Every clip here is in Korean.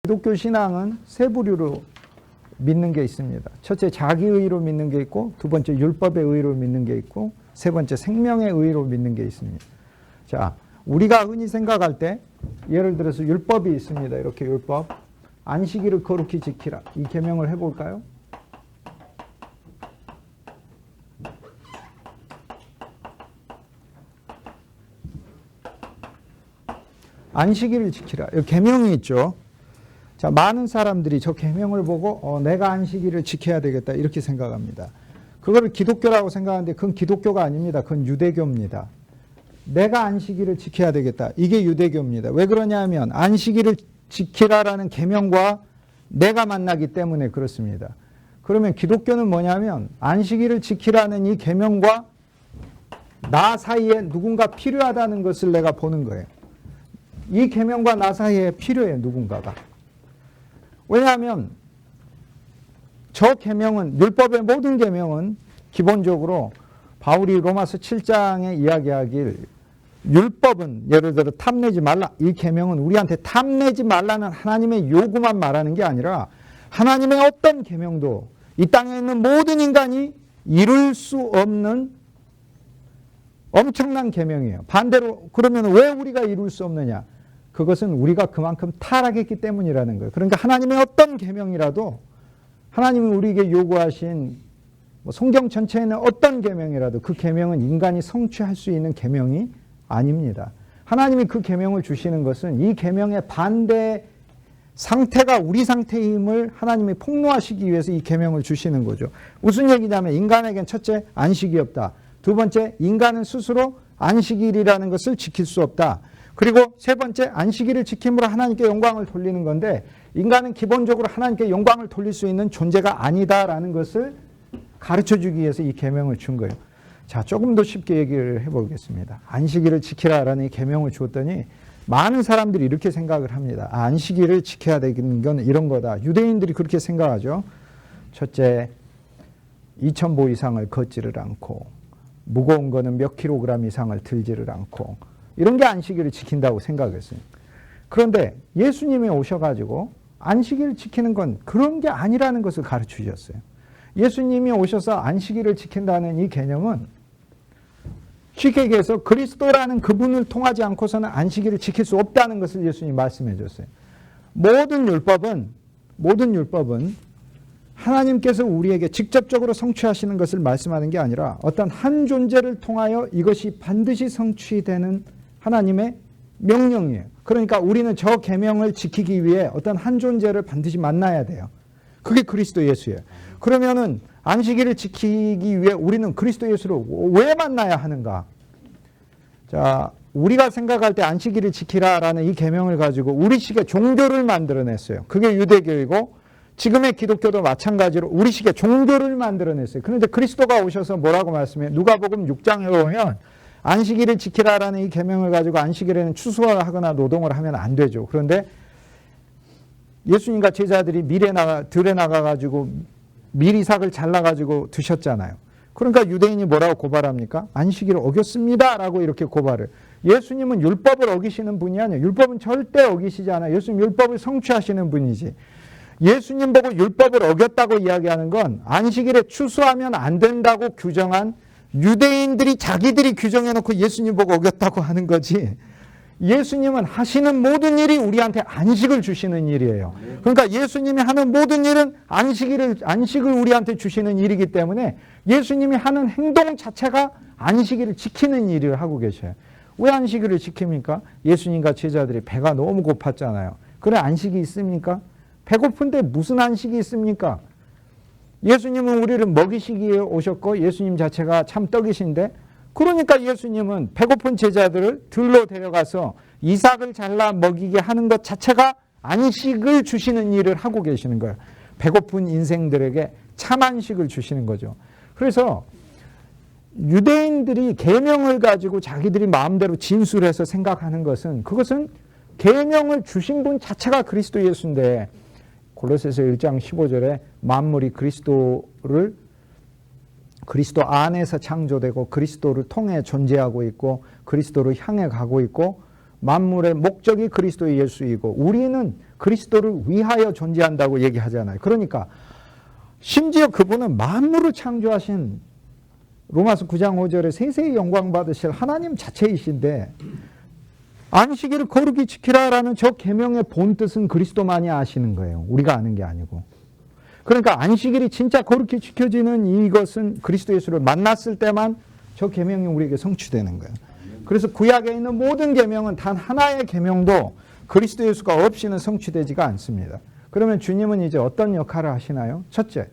기독교 신앙은 세 부류로 믿는 게 있습니다. 첫째, 자기의로 믿는 게 있고, 두 번째, 율법의 의로 믿는 게 있고, 세 번째, 생명의 의로 믿는 게 있습니다. 자, 우리가 흔히 생각할 때 예를 들어서 율법이 있습니다. 이렇게 율법. 안식일을 거룩히 지키라. 이 계명을 해볼까요? 안식일을 지키라. 이 계명이 있죠. 자, 많은 사람들이 저 계명을 보고 내가 안식일을 지켜야 되겠다 이렇게 생각합니다. 그거를 기독교라고 생각하는데 그건 기독교가 아닙니다. 그건 유대교입니다. 내가 안식일을 지켜야 되겠다. 이게 유대교입니다. 왜 그러냐 하면 안식일을 지키라라는 계명과 내가 만나기 때문에 그렇습니다. 그러면 기독교는 뭐냐면 안식일을 지키라는 이 계명과 나 사이에 누군가 필요하다는 것을 내가 보는 거예요. 이 계명과 나 사이에 필요해요. 누군가가. 왜냐하면 저 계명은, 율법의 모든 계명은 기본적으로 바울이 로마서 7장에 이야기하길 율법은 예를 들어 탐내지 말라. 이 계명은 우리한테 탐내지 말라는 하나님의 요구만 말하는 게 아니라 하나님의 어떤 계명도 이 땅에 있는 모든 인간이 이룰 수 없는 엄청난 계명이에요. 반대로 그러면 왜 우리가 이룰 수 없느냐? 그것은 우리가 그만큼 타락했기 때문이라는 거예요. 그러니까 하나님의 어떤 계명이라도 하나님이 우리에게 요구하신 성경 전체에 있는 어떤 계명이라도 그 계명은 인간이 성취할 수 있는 계명이 아닙니다. 하나님이 그 계명을 주시는 것은 이 계명의 반대 상태가 우리 상태임을 하나님이 폭로하시기 위해서 이 계명을 주시는 거죠. 무슨 얘기냐면 인간에겐 첫째, 안식이 없다. 두 번째, 인간은 스스로 안식일이라는 것을 지킬 수 없다. 그리고 세 번째, 안식일을 지킴으로 하나님께 영광을 돌리는 건데 인간은 기본적으로 하나님께 영광을 돌릴 수 있는 존재가 아니다라는 것을 가르쳐주기 위해서 이 계명을 준 거예요. 자, 조금 더 쉽게 얘기를 해보겠습니다. 안식일을 지키라라는 이 계명을 주었더니 많은 사람들이 이렇게 생각을 합니다. 안식일을 지켜야 되는 건 이런 거다. 유대인들이 그렇게 생각하죠. 첫째, 2,000보 이상을 걷지를 않고 무거운 거는 몇 킬로그램 이상을 들지를 않고 이런 게 안식일을 지킨다고 생각했어요. 그런데 예수님이 오셔가지고 안식일을 지키는 건 그런 게 아니라는 것을 가르쳐 주셨어요. 예수님이 오셔서 안식일을 지킨다는 이 개념은 쉽게 얘기해서 그리스도라는 그분을 통하지 않고서는 안식일을 지킬 수 없다는 것을 예수님이 말씀해 줬어요. 모든 율법은 하나님께서 우리에게 직접적으로 성취하시는 것을 말씀하는 게 아니라 어떤 한 존재를 통하여 이것이 반드시 성취되는 하나님의 명령이에요. 그러니까 우리는 저 계명을 지키기 위해 어떤 한 존재를 반드시 만나야 돼요. 그게 그리스도 예수예요. 그러면은 안식일을 지키기 위해 우리는 그리스도 예수를 왜 만나야 하는가? 자, 우리가 생각할 때 안식일을 지키라라는 이 계명을 가지고 우리식의 종교를 만들어냈어요. 그게 유대교이고 지금의 기독교도 마찬가지로 우리식의 종교를 만들어냈어요. 그런데 그리스도가 오셔서 뭐라고 말씀해요? 누가복음 6장에 보면 안식일을 지키라라는 이 계명을 가지고 안식일에는 추수하거나 노동을 하면 안 되죠. 그런데 예수님과 제자들이 들에 나가가지고 밀이삭을 잘라가지고 드셨잖아요. 그러니까 유대인이 뭐라고 고발합니까? 안식일을 어겼습니다라고 이렇게 고발을. 예수님은 율법을 어기시는 분이 아니에요. 율법은 절대 어기시지 않아요. 예수님 율법을 성취하시는 분이지. 예수님 보고 율법을 어겼다고 이야기하는 건 안식일에 추수하면 안 된다고 규정한 유대인들이 자기들이 규정해놓고 예수님 보고 어겼다고 하는 거지. 예수님은 하시는 모든 일이 우리한테 안식을 주시는 일이에요. 그러니까 예수님이 하는 모든 일은 안식을 우리한테 주시는 일이기 때문에 예수님이 하는 행동 자체가 안식일을 지키는 일을 하고 계셔요. 왜 안식일을 지킵니까? 예수님과 제자들이 배가 너무 고팠잖아요. 그래 안식이 있습니까? 배고픈데 무슨 안식이 있습니까? 예수님은 우리를 먹이시기 위해 오셨고 예수님 자체가 참 떡이신데 그러니까 예수님은 배고픈 제자들을 들로 데려가서 이삭을 잘라 먹이게 하는 것 자체가 안식을 주시는 일을 하고 계시는 거예요. 배고픈 인생들에게 참 안식을 주시는 거죠. 그래서 유대인들이 계명을 가지고 자기들이 마음대로 진술해서 생각하는 것은 그것은 계명을 주신 분 자체가 그리스도 예수인데 골로새서 1장 15절에 만물이 그리스도 안에서 창조되고 그리스도를 통해 존재하고 있고 그리스도를 향해 가고 있고 만물의 목적이 그리스도 예수이고 우리는 그리스도를 위하여 존재한다고 얘기하잖아요. 그러니까 심지어 그분은 만물을 창조하신 로마서 9장 5절에 세세히 영광 받으실 하나님 자체이신데 안식일을 거룩히 지키라라는 저 계명의 본 뜻은 그리스도만이 아시는 거예요. 우리가 아는 게 아니고. 그러니까 안식일이 진짜 거룩히 지켜지는 이것은 그리스도 예수를 만났을 때만 저 계명이 우리에게 성취되는 거예요. 그래서 구약에 있는 모든 계명은 단 하나의 계명도 그리스도 예수가 없이는 성취되지가 않습니다. 그러면 주님은 이제 어떤 역할을 하시나요? 첫째,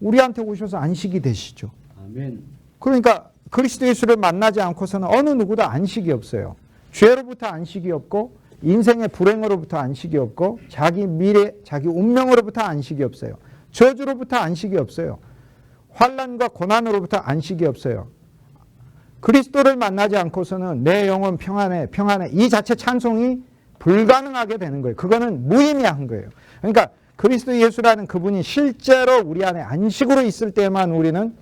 우리한테 오셔서 안식이 되시죠. 아멘. 그러니까 그리스도 예수를 만나지 않고서는 어느 누구도 안식이 없어요. 죄로부터 안식이 없고 인생의 불행으로부터 안식이 없고 자기 미래, 자기 운명으로부터 안식이 없어요. 저주로부터 안식이 없어요. 환난과 고난으로부터 안식이 없어요. 그리스도를 만나지 않고서는 내 영혼 평안해, 평안해. 이 자체 찬송이 불가능하게 되는 거예요. 그거는 무의미한 거예요. 그러니까 그리스도 예수라는 그분이 실제로 우리 안에 안식으로 있을 때만 우리는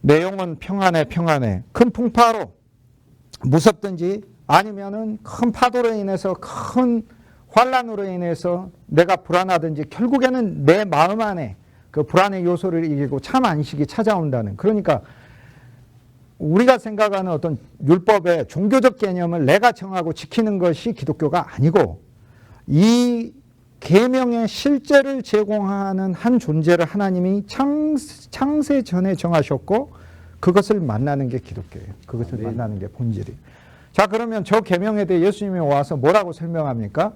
내 영혼 평안해, 평안해. 큰 풍파로 무섭든지 아니면은 큰 파도로 인해서 큰 환란으로 인해서 내가 불안하든지 결국에는 내 마음 안에 그 불안의 요소를 이기고 참 안식이 찾아온다는. 그러니까 우리가 생각하는 어떤 율법의 종교적 개념을 내가 정하고 지키는 것이 기독교가 아니고 이 계명의 실제를 제공하는 한 존재를 하나님이 창세 전에 정하셨고 그것을 만나는 게 기독교예요. 그것을 만나는 게 본질이에요. 자, 그러면 저 계명에 대해 예수님이 와서 뭐라고 설명합니까?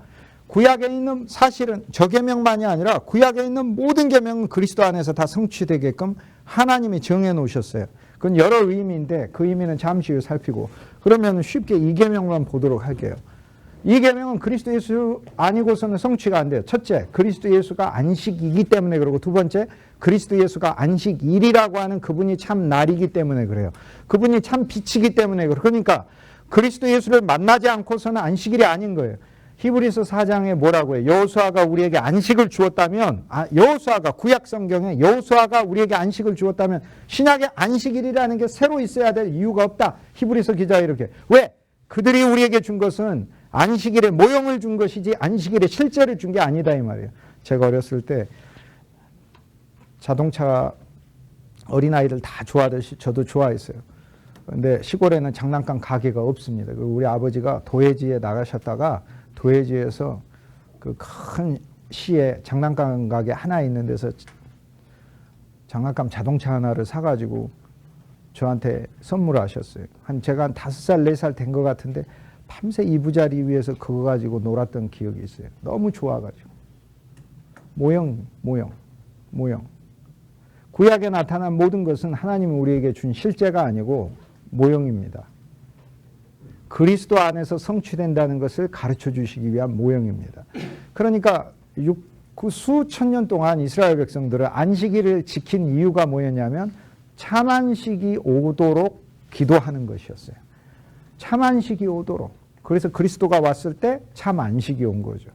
구약에 있는 사실은 저 계명만이 아니라 구약에 있는 모든 계명은 그리스도 안에서 다 성취되게끔 하나님이 정해 놓으셨어요. 그건 여러 의미인데 그 의미는 잠시 후에 살피고 그러면 쉽게 이 계명만 보도록 할게요. 이 계명은 그리스도 예수 아니고서는 성취가 안 돼요. 첫째, 그리스도 예수가 안식이기 때문에 그러고 두 번째, 그리스도 예수가 안식일이라고 하는 그분이 참 날이기 때문에 그래요. 그분이 참 빛이기 때문에 그래요. 그러니까 그리스도 예수를 만나지 않고서는 안식일이 아닌 거예요. 히브리서 4장에 뭐라고 해요? 여호수아가 우리에게 안식을 주었다면 여호수아가 구약 성경에 여호수아가 우리에게 안식을 주었다면 신약의 안식일이라는 게 새로 있어야 될 이유가 없다. 히브리서 기자가 이렇게. 왜? 그들이 우리에게 준 것은 안식일의 모형을 준 것이지 안식일의 실제를 준 게 아니다 이 말이에요. 제가 어렸을 때 자동차 어린아이들 다 좋아하듯이 저도 좋아했어요. 그런데 시골에는 장난감 가게가 없습니다. 우리 아버지가 도예지에 나가셨다가 도예지에서 그 큰 시에 장난감 가게 하나 있는 데서 장난감 자동차 하나를 사가지고 저한테 선물하셨어요. 제가 한 5살, 4살 된 것 같은데 밤새 이부자리 위에서 그거 가지고 놀았던 기억이 있어요. 너무 좋아가지고. 모형. 구약에 나타난 모든 것은 하나님이 우리에게 준 실제가 아니고 모형입니다. 그리스도 안에서 성취된다는 것을 가르쳐 주시기 위한 모형입니다. 그러니까 그 수천 년 동안 이스라엘 백성들은 안식일을 지킨 이유가 뭐였냐면 참 안식이 오도록 기도하는 것이었어요. 참 안식이 오도록. 그래서 그리스도가 왔을 때 참 안식이 온 거죠.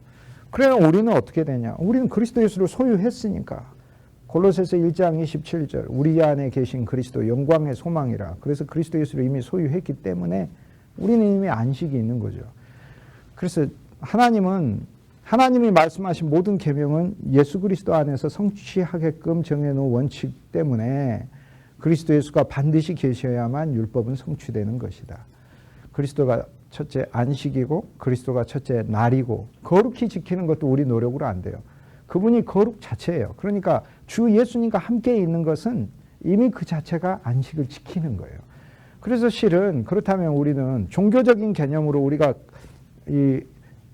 그러면 우리는 어떻게 되냐? 우리는 그리스도 예수를 소유했으니까. 골로새서 1장 27절 우리 안에 계신 그리스도 영광의 소망이라. 그래서 그리스도 예수를 이미 소유했기 때문에 우리는 이미 안식이 있는 거죠. 그래서 하나님이 말씀하신 모든 계명은 예수 그리스도 안에서 성취하게끔 정해놓은 원칙 때문에 그리스도 예수가 반드시 계셔야만 율법은 성취되는 것이다. 그리스도가 첫째 안식이고 그리스도가 첫째 날이고 거룩히 지키는 것도 우리 노력으로 안 돼요. 그분이 거룩 자체예요. 그러니까 주 예수님과 함께 있는 것은 이미 그 자체가 안식을 지키는 거예요. 그래서 실은 그렇다면 우리는 종교적인 개념으로 우리가 이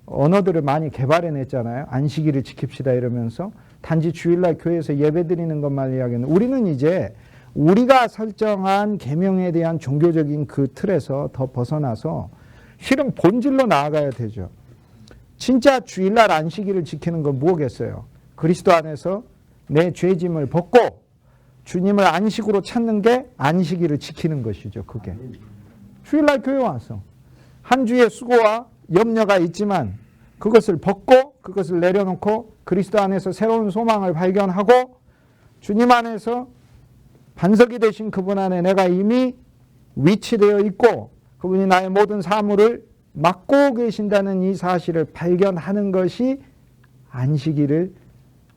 언어들을 많이 개발해냈잖아요. 안식일을 지킵시다 이러면서 단지 주일날 교회에서 예배드리는 것만 이야기하는 우리는 이제 우리가 설정한 계명에 대한 종교적인 그 틀에서 더 벗어나서 실은 본질로 나아가야 되죠. 진짜 주일날 안식일을 지키는 건 뭐겠어요? 그리스도 안에서 내 죄짐을 벗고 주님을 안식으로 찾는 게 안식일을 지키는 것이죠. 그게. 주일날 교회 와서 한 주의 수고와 염려가 있지만 그것을 벗고 그것을 내려놓고 그리스도 안에서 새로운 소망을 발견하고 주님 안에서 반석이 되신 그분 안에 내가 이미 위치되어 있고 그분이 나의 모든 사물을 맡고 계신다는 이 사실을 발견하는 것이 안식일을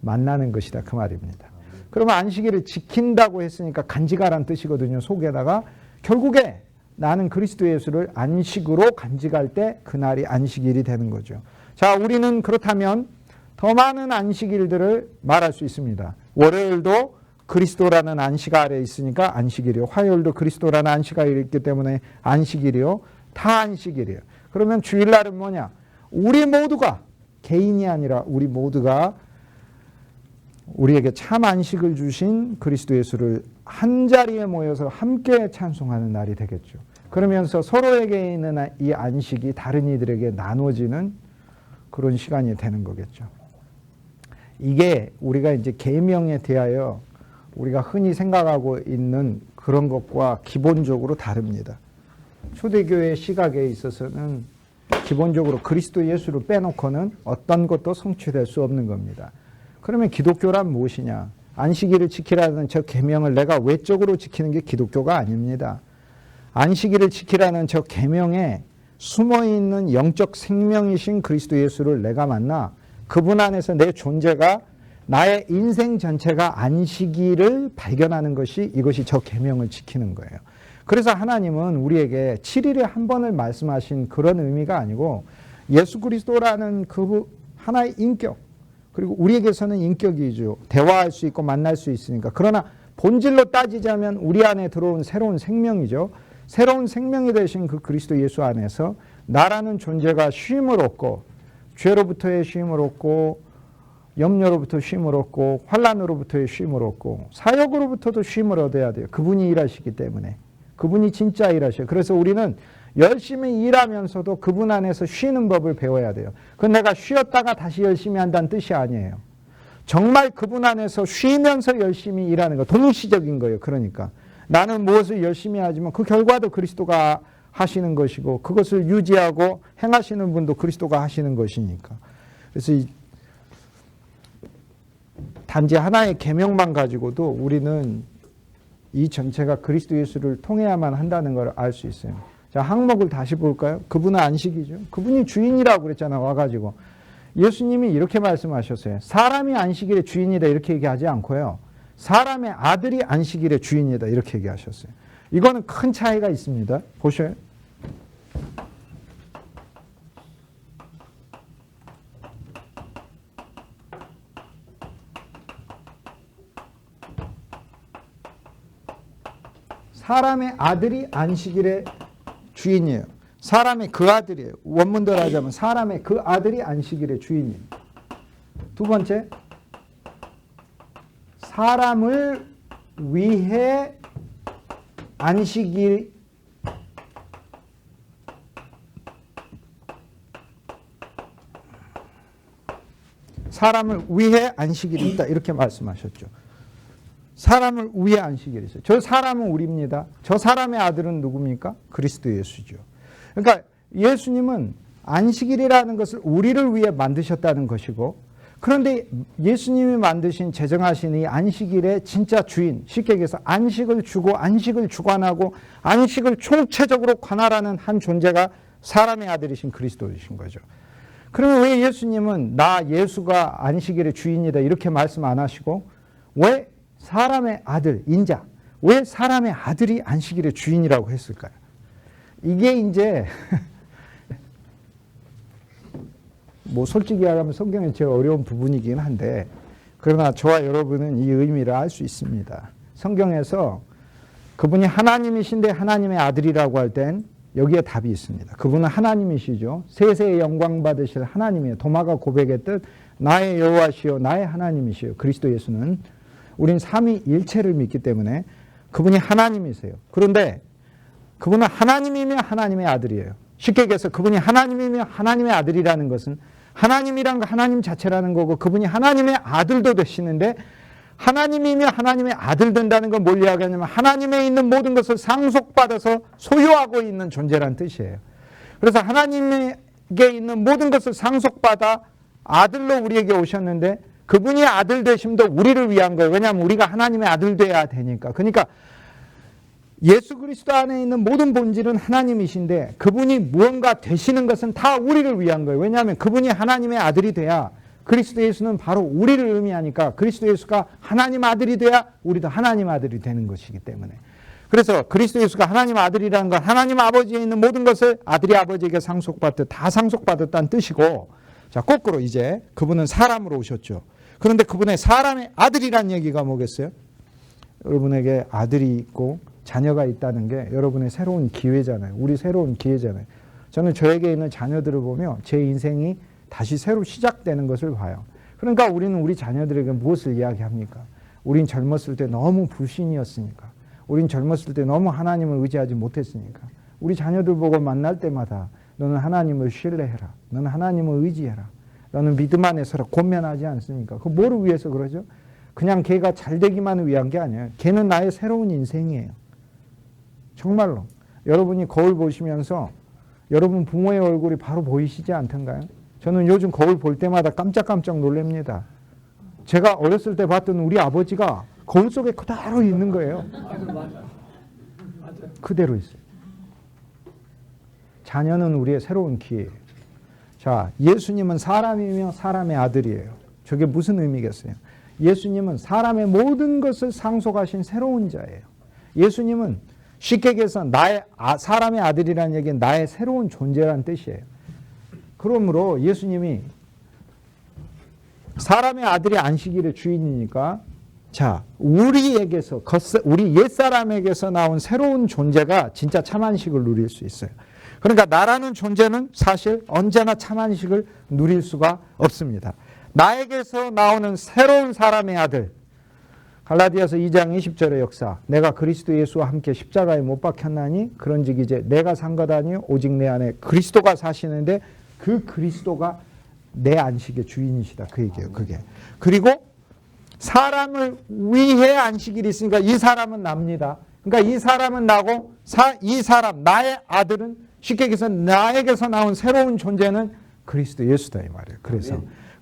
만나는 것이다. 그 말입니다. 그러면 안식일을 지킨다고 했으니까 간직하라는 뜻이거든요. 속에다가 결국에 나는 그리스도 예수를 안식으로 간직할 때 그날이 안식일이 되는 거죠. 자, 우리는 그렇다면 더 많은 안식일들을 말할 수 있습니다. 월요일도 그리스도라는 안식 아래에 있으니까 안식일이요. 화요일도 그리스도라는 안식 아래에 있기 때문에 안식일이요. 다 안식일이에요. 그러면 주일날은 뭐냐? 우리 모두가 개인이 아니라 우리 모두가 우리에게 참 안식을 주신 그리스도 예수를 한자리에 모여서 함께 찬송하는 날이 되겠죠. 그러면서 서로에게 있는 이 안식이 다른 이들에게 나눠지는 그런 시간이 되는 거겠죠. 이게 우리가 이제 계명에 대하여 우리가 흔히 생각하고 있는 그런 것과 기본적으로 다릅니다. 초대교회 시각에 있어서는 기본적으로 그리스도 예수를 빼놓고는 어떤 것도 성취될 수 없는 겁니다. 그러면 기독교란 무엇이냐? 안식일을 지키라는 저 계명을 내가 외적으로 지키는 게 기독교가 아닙니다. 안식일을 지키라는 저 계명에 숨어있는 영적 생명이신 그리스도 예수를 내가 만나 그분 안에서 내 존재가 나의 인생 전체가 안식일을 발견하는 것이 이것이 저 계명을 지키는 거예요. 그래서 하나님은 우리에게 7일에 한 번을 말씀하신 그런 의미가 아니고 예수 그리스도라는 그 하나의 인격, 그리고 우리에게서는 인격이죠. 대화할 수 있고 만날 수 있으니까. 그러나 본질로 따지자면 우리 안에 들어온 새로운 생명이죠. 새로운 생명이 되신 그 그리스도 예수 안에서 나라는 존재가 쉼을 얻고 죄로부터의 쉼을 얻고 염려로부터 쉼을 얻고 환난으로부터의 쉼을 얻고 사역으로부터도 쉼을 얻어야 돼요. 그분이 일하시기 때문에. 그분이 진짜 일하셔요. 그래서 우리는 열심히 일하면서도 그분 안에서 쉬는 법을 배워야 돼요. 그건 내가 쉬었다가 다시 열심히 한다는 뜻이 아니에요. 정말 그분 안에서 쉬면서 열심히 일하는 거, 동시적인 거예요. 그러니까 나는 무엇을 열심히 하지만 그 결과도 그리스도가 하시는 것이고 그것을 유지하고 행하시는 분도 그리스도가 하시는 것이니까. 그래서 단지 하나의 계명만 가지고도 우리는 이 전체가 그리스도 예수를 통해야만 한다는 걸 알 수 있어요. 자, 항목을 다시 볼까요? 그분은 안식이죠. 그분이 주인이라고 그랬잖아, 와가지고. 예수님이 이렇게 말씀하셨어요. 사람이 안식일의 주인이다 이렇게 얘기하지 않고요. 사람의 아들이 안식일의 주인이다 이렇게 얘기하셨어요. 이거는 큰 차이가 있습니다. 보셔요. 사람의 아들이 안식일의 주인이에요. 사람의 그 아들이에요. 원문대로 하자면 사람의 그 아들이 안식일의 주인이에요. 두 번째, 사람을 위해 안식일 사람을 위해 안식일이 있다 이렇게 말씀하셨죠. 사람을 위해 안식일이 있어요. 저 사람은 우리입니다. 저 사람의 아들은 누굽니까? 그리스도 예수죠. 그러니까 예수님은 안식일이라는 것을 우리를 위해 만드셨다는 것이고, 그런데 예수님이 만드신 제정하신 이 안식일의 진짜 주인, 쉽게 얘기해서 안식을 주고 안식을 주관하고 안식을 총체적으로 관할하는 한 존재가 사람의 아들이신 그리스도이신 거죠. 그러면 왜 예수님은 나 예수가 안식일의 주인이다 이렇게 말씀 안 하시고 왜 사람의 아들, 인자, 왜 사람의 아들이 안식일의 주인이라고 했을까요? 이게 이제 뭐 솔직히 말하면 성경에 제일 어려운 부분이긴 한데, 그러나 저와 여러분은 이 의미를 알 수 있습니다. 성경에서 그분이 하나님이신데 하나님의 아들이라고 할 땐 여기에 답이 있습니다. 그분은 하나님이시죠. 세세의 영광 받으실 하나님이에요. 도마가 고백했듯 나의 여호와시요 나의 하나님이시요. 그리스도 예수는 우린 삼위일체를 믿기 때문에 그분이 하나님이세요. 그런데 그분은 하나님이며 하나님의 아들이에요. 쉽게 얘기해서 그분이 하나님이며 하나님의 아들이라는 것은 하나님이란 거 하나님 자체라는 거고, 그분이 하나님의 아들도 되시는데 하나님이며 하나님의 아들 된다는 건 뭘 이야기하냐면 하나님에 있는 모든 것을 상속받아서 소유하고 있는 존재란 뜻이에요. 그래서 하나님에게 있는 모든 것을 상속받아 아들로 우리에게 오셨는데 그분이 아들 되심도 우리를 위한 거예요. 왜냐하면 우리가 하나님의 아들 돼야 되니까. 그러니까 예수 그리스도 안에 있는 모든 본질은 하나님이신데 그분이 무언가 되시는 것은 다 우리를 위한 거예요. 왜냐하면 그분이 하나님의 아들이 돼야 그리스도 예수는 바로 우리를 의미하니까 그리스도 예수가 하나님 아들이 돼야 우리도 하나님 아들이 되는 것이기 때문에. 그래서 그리스도 예수가 하나님 아들이라는 건 하나님 아버지에 있는 모든 것을 아들이 아버지에게 상속받듯 다 상속받았다는 뜻이고, 자, 거꾸로 이제 그분은 사람으로 오셨죠. 그런데 그분의 사람의 아들이란 얘기가 뭐겠어요? 여러분에게 아들이 있고 자녀가 있다는 게 여러분의 새로운 기회잖아요. 우리 새로운 기회잖아요. 저는 저에게 있는 자녀들을 보며 제 인생이 다시 새로 시작되는 것을 봐요. 그러니까 우리는 우리 자녀들에게 무엇을 이야기합니까? 우린 젊었을 때 너무 불신이었으니까. 우린 젊었을 때 너무 하나님을 의지하지 못했으니까. 우리 자녀들 보고 만날 때마다 너는 하나님을 신뢰해라. 너는 하나님을 의지해라. 너는 믿음 안에 서라. 권면하지 않습니까? 그 뭐를 위해서 그러죠? 그냥 걔가 잘 되기만을 위한 게 아니에요. 걔는 나의 새로운 인생이에요. 정말로. 여러분이 거울 보시면서 여러분 부모의 얼굴이 바로 보이시지 않던가요? 저는 요즘 거울 볼 때마다 깜짝깜짝 놀랍니다. 제가 어렸을 때 봤던 우리 아버지가 거울 속에 그대로 있는 거예요. 그대로 있어요. 자녀는 우리의 새로운 기회예요. 자, 예수님은 사람이며 사람의 아들이에요. 저게 무슨 의미겠어요? 예수님은 사람의 모든 것을 상속하신 새로운 자예요. 예수님은 쉽게 얘기해서 사람의 아들이라는 얘기는 나의 새로운 존재라는 뜻이에요. 그러므로 예수님이 사람의 아들이 안식일의 주인이니까, 자, 우리에게서, 우리 옛사람에게서 나온 새로운 존재가 진짜 참 안식을 누릴 수 있어요. 그러니까 나라는 존재는 사실 언제나 참 안식을 누릴 수가 없습니다. 나에게서 나오는 새로운 사람의 아들, 갈라디아서 2장 20절의 역사, 내가 그리스도 예수와 함께 십자가에 못 박혔나니 그런즉 이제 내가 산 것 아니요 오직 내 안에 그리스도가 사시는데 그 그리스도가 내 안식의 주인이시다. 그 얘기예요. 그게. 그리고 사람을 위해 안식일이 있으니까 이 사람은 납니다. 그러니까 이 사람은 나고 이 사람 나의 아들은 쉽게 얘기해서 나에게서 나온 새로운 존재는 그리스도 예수다 이 말이에요.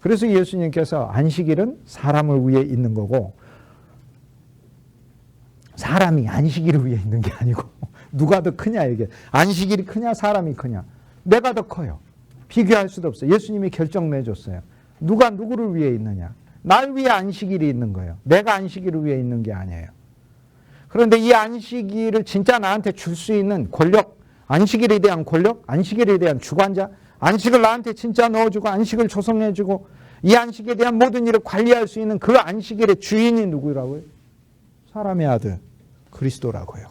그래서 예수님께서 안식일은 사람을 위해 있는 거고 사람이 안식일을 위해 있는 게 아니고 누가 더 크냐 이게. 안식일이 크냐 사람이 크냐. 내가 더 커요. 비교할 수도 없어요. 예수님이 결정 내줬어요. 누가 누구를 위해 있느냐. 날 위해 안식일이 있는 거예요. 내가 안식일을 위해 있는 게 아니에요. 그런데 이 안식일을 진짜 나한테 줄 수 있는 권력, 안식일에 대한 권력, 안식일에 대한 주관자, 안식을 나한테 진짜 넣어주고 안식을 조성해주고 이 안식에 대한 모든 일을 관리할 수 있는 그 안식일의 주인이 누구라고요? 사람의 아들 그리스도라고요.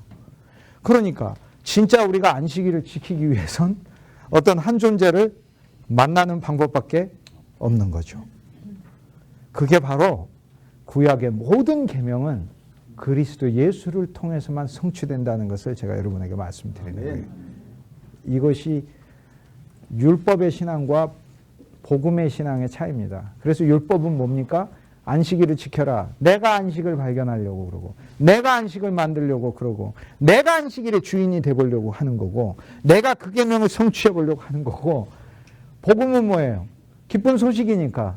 그러니까 진짜 우리가 안식일을 지키기 위해선 어떤 한 존재를 만나는 방법밖에 없는 거죠. 그게 바로 구약의 모든 계명은 그리스도 예수를 통해서만 성취된다는 것을 제가 여러분에게 말씀드리는 거예요. 이것이 율법의 신앙과 복음의 신앙의 차이입니다. 그래서 율법은 뭡니까? 안식일을 지켜라. 내가 안식을 발견하려고 그러고 내가 안식을 만들려고 그러고 내가 안식일의 주인이 되보려고 하는 거고 내가 그 계명을 성취해 보려고 하는 거고, 복음은 뭐예요? 기쁜 소식이니까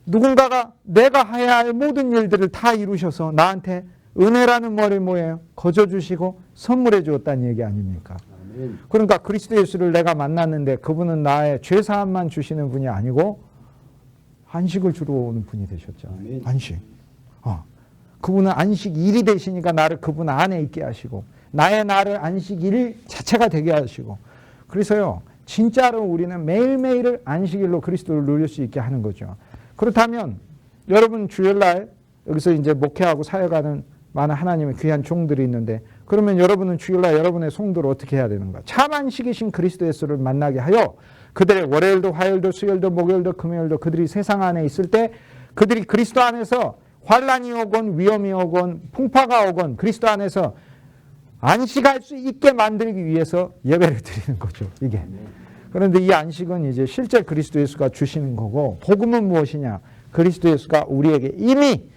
누군가가 내가 해야 할 모든 일들을 다 이루셔서 나한테 은혜라는 말이 뭐예요? 거저 주시고 선물해 주었다는 얘기 아닙니까? 그러니까 그리스도 예수를 내가 만났는데 그분은 나의 죄사함만 주시는 분이 아니고 안식을 주러 오는 분이 되셨잖아요. 안식. 그분은 안식일이 되시니까 나를 그분 안에 있게 하시고 나를 안식일 자체가 되게 하시고, 그래서요 진짜로 우리는 매일매일을 안식일로 그리스도를 누릴 수 있게 하는 거죠. 그렇다면 여러분 주일날 여기서 이제 목회하고 사역하는 많은 하나님의 귀한 종들이 있는데, 그러면 여러분은 주일날 여러분의 성도를 어떻게 해야 되는가? 참 안식이신 그리스도 예수를 만나게 하여 그들의 월요일도 화요일도 수요일도 목요일도 금요일도 그들이 세상 안에 있을 때 그들이 그리스도 안에서 환란이 오건 위험이 오건 풍파가 오건 그리스도 안에서 안식할 수 있게 만들기 위해서 예배를 드리는 거죠. 이게. 그런데 이 안식은 이제 실제 그리스도 예수가 주시는 거고, 복음은 무엇이냐? 그리스도 예수가 우리에게 이미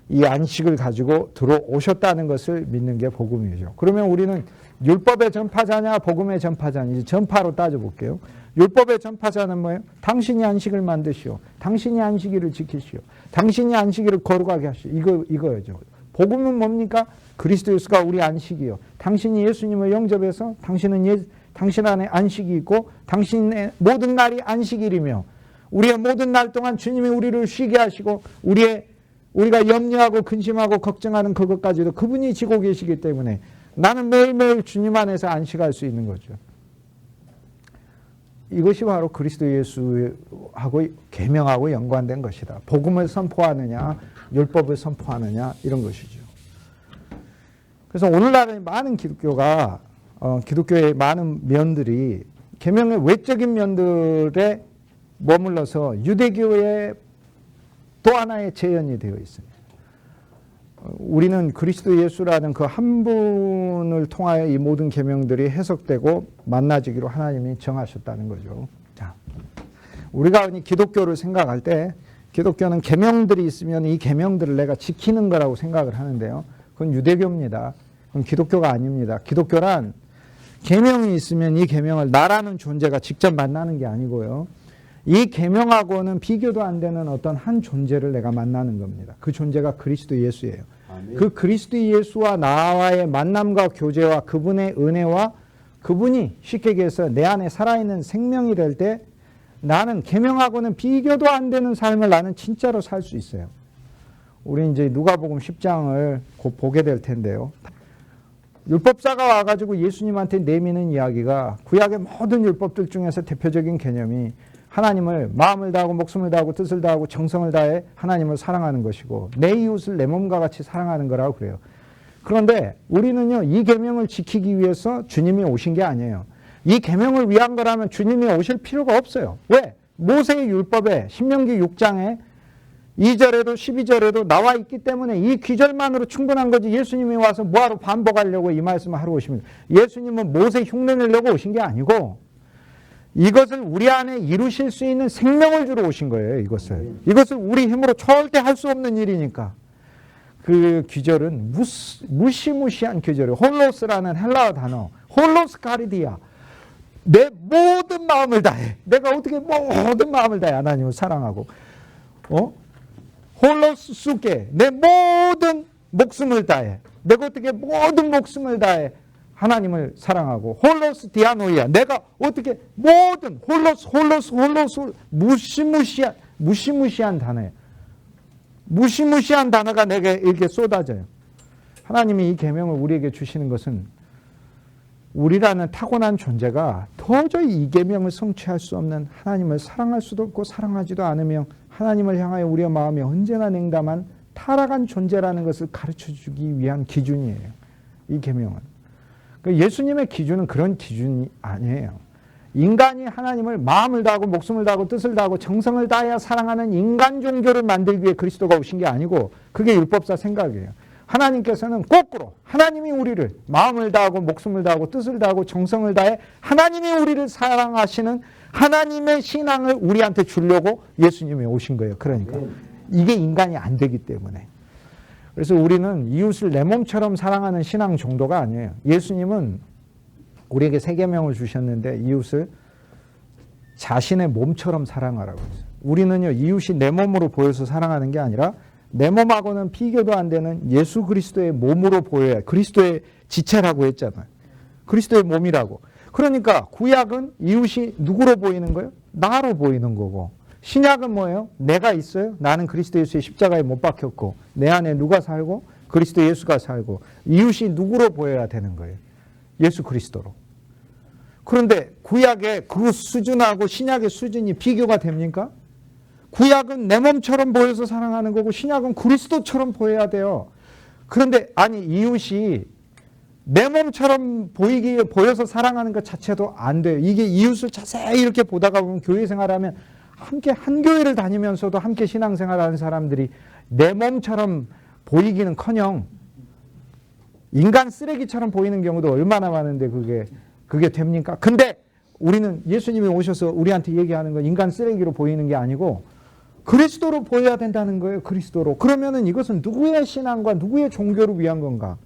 이 안식을 가지고 들어오셨다는 것을 믿는 게 복음이죠. 그러면 우리는 율법의 전파자냐 복음의 전파자냐, 이제 전파로 따져볼게요. 율법의 전파자는 뭐예요? 당신이 안식을 만드시오. 당신이 안식일을 지키시오. 당신이 안식일을 거룩하게 하시오. 이거죠. 복음은 뭡니까? 그리스도 예수가 우리 안식이요. 당신이 예수님을 영접해서 당신 안에 안식이 있고 당신의 모든 날이 안식일이며 우리의 모든 날 동안 주님이 우리를 쉬게 하시고 우리가 염려하고 근심하고 걱정하는 그것까지도 그분이 지고 계시기 때문에 나는 매일매일 주님 안에서 안식할 수 있는 거죠. 이것이 바로 그리스도 예수하고 계명하고 연관된 것이다. 복음을 선포하느냐 율법을 선포하느냐 이런 것이죠. 그래서 오늘날의 많은 기독교의 많은 면들이 계명의 외적인 면들에 머물러서 유대교의 또 하나의 재현이 되어 있습니다. 우리는 그리스도 예수라는 그 한 분을 통하여 이 모든 계명들이 해석되고 만나지기로 하나님이 정하셨다는 거죠. 자, 우리가 기독교를 생각할 때 기독교는 계명들이 있으면 이 계명들을 내가 지키는 거라고 생각을 하는데요. 그건 유대교입니다. 그건 기독교가 아닙니다. 기독교란 계명이 있으면 이 계명을 나라는 존재가 직접 만나는 게 아니고요. 이 계명하고는 비교도 안 되는 어떤 한 존재를 내가 만나는 겁니다. 그 존재가 그리스도 예수예요. 아멘. 그 그리스도 예수와 나와의 만남과 교제와 그분의 은혜와 그분이 쉽게 얘기해서 내 안에 살아있는 생명이 될 때 나는 계명하고는 비교도 안 되는 삶을 나는 진짜로 살 수 있어요. 우리 이제 누가복음 10장을 곧 보게 될 텐데요. 율법사가 와가지고 예수님한테 내미는 이야기가 구약의 모든 율법들 중에서 대표적인 개념이 하나님을 마음을 다하고 목숨을 다하고 뜻을 다하고 정성을 다해 하나님을 사랑하는 것이고 내 이웃을 내 몸과 같이 사랑하는 거라고 그래요. 그런데 우리는요 이 계명을 지키기 위해서 주님이 오신 게 아니에요. 이 계명을 위한 거라면 주님이 오실 필요가 없어요. 왜? 모세의 율법에 신명기 6장에 2절에도 12절에도 나와 있기 때문에 이 귀절만으로 충분한 거지. 예수님이 와서 뭐하러 반복하려고 이 말씀을 하러 오십니다. 예수님은 모세 흉내 내려고 오신 게 아니고 이것을 우리 안에 이루실 수 있는 생명을 주러 오신 거예요. 이것을 우리 힘으로 절대 할 수 없는 일이니까. 그 귀절은 무시무시한 귀절이에요. 홀로스라는 헬라어 단어. 홀로스 카리디아. 내 모든 마음을 다해. 내가 어떻게 모든 마음을 다해 하나님을 사랑하고 홀로스 수게 내 모든 목숨을 다해. 내가 어떻게 모든 목숨을 다해 하나님을 사랑하고 홀로스 디아노이아 내가 어떻게 모든 홀로스 무시무시한 단어예요. 무시무시한 단어가 내게 이렇게 쏟아져요. 하나님이 이 계명을 우리에게 주시는 것은 우리라는 타고난 존재가 도저히 이 계명을 성취할 수 없는 하나님을 사랑할 수도 없고 사랑하지도 않으며 하나님을 향하여 우리의 마음이 언제나 냉담한 타락한 존재라는 것을 가르쳐주기 위한 기준이에요. 이 계명은. 예수님의 기준은 그런 기준이 아니에요. 인간이 하나님을 마음을 다하고 목숨을 다하고 뜻을 다하고 정성을 다해야 사랑하는 인간 종교를 만들기 위해 그리스도가 오신 게 아니고 그게 율법사 생각이에요. 하나님께서는 거꾸로 하나님이 우리를 마음을 다하고 목숨을 다하고 뜻을 다하고 정성을 다해 하나님이 우리를 사랑하시는 하나님의 신앙을 우리한테 주려고 예수님이 오신 거예요. 그러니까 이게 인간이 안 되기 때문에. 그래서 우리는 이웃을 내 몸처럼 사랑하는 신앙 정도가 아니에요. 예수님은 우리에게 세 계명을 주셨는데 이웃을 자신의 몸처럼 사랑하라고 했어요. 우리는요 이웃이 내 몸으로 보여서 사랑하는 게 아니라 내 몸하고는 비교도 안 되는 예수 그리스도의 몸으로 보여야 그리스도의 지체라고 했잖아요. 그리스도의 몸이라고. 그러니까 구약은 이웃이 누구로 보이는 거예요? 나로 보이는 거고 신약은 뭐예요? 내가 있어요. 나는 그리스도 예수의 십자가에 못 박혔고 내 안에 누가 살고 그리스도 예수가 살고 이웃이 누구로 보여야 되는 거예요? 예수 그리스도로. 그런데 구약의 그 수준하고 신약의 수준이 비교가 됩니까? 구약은 내 몸처럼 보여서 사랑하는 거고 신약은 그리스도처럼 보여야 돼요. 그런데 아니 이웃이 내 몸처럼 보여서 사랑하는 것 자체도 안 돼요. 이게 이웃을 자세히 이렇게 보다가 보면 교회 생활하면 함께 한 교회를 다니면서도 함께 신앙생활하는 사람들이 내 몸처럼 보이기는커녕 인간 쓰레기처럼 보이는 경우도 얼마나 많은데 그게 됩니까? 근데 우리는 예수님이 오셔서 우리한테 얘기하는 건 인간 쓰레기로 보이는 게 아니고 그리스도로 보여야 된다는 거예요. 그리스도로. 그러면은 이것은 누구의 신앙과 누구의 종교를 위한 건가?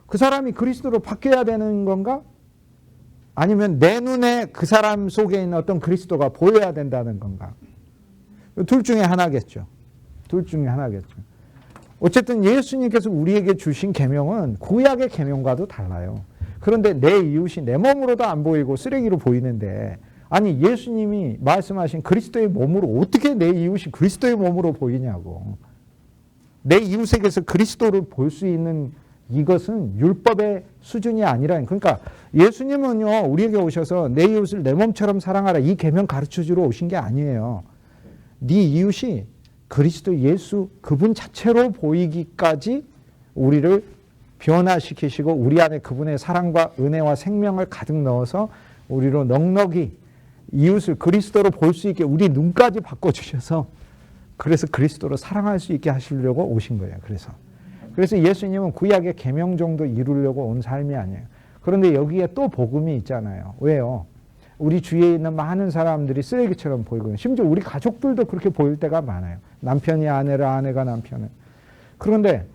그 사람이 그리스도로 바뀌어야 되는 건가? 아니면 내 눈에 그 사람 속에 있는 어떤 그리스도가 보여야 된다는 건가? 둘 중에 하나겠죠. 둘 중에 하나겠죠. 어쨌든 예수님께서 우리에게 주신 계명은 구약의 계명과도 달라요. 그런데 내 이웃이 내 몸으로도 안 보이고 쓰레기로 보이는데, 아니 예수님이 말씀하신 그리스도의 몸으로 어떻게 내 이웃이 그리스도의 몸으로 보이냐고. 내 이웃에게서 그리스도를 볼 수 있는 이것은 율법의 수준이 아니라, 그러니까 예수님은요 우리에게 오셔서 내 이웃을 내 몸처럼 사랑하라 이 계명 가르쳐주러 오신 게 아니에요. 네 이웃이 그리스도 예수 그분 자체로 보이기까지 우리를 변화시키시고 우리 안에 그분의 사랑과 은혜와 생명을 가득 넣어서 우리로 넉넉히 이웃을 그리스도로 볼 수 있게 우리 눈까지 바꿔주셔서 그래서 그리스도로 사랑할 수 있게 하시려고 오신 거예요. 그래서 예수님은 구약의 계명 정도 이루려고 온 삶이 아니에요. 그런데 여기에 또 복음이 있잖아요. 왜요? 우리 주위에 있는 많은 사람들이 쓰레기처럼 보이고 심지어 우리 가족들도 그렇게 보일 때가 많아요. 남편이 아내를, 아내가 남편을. 그런데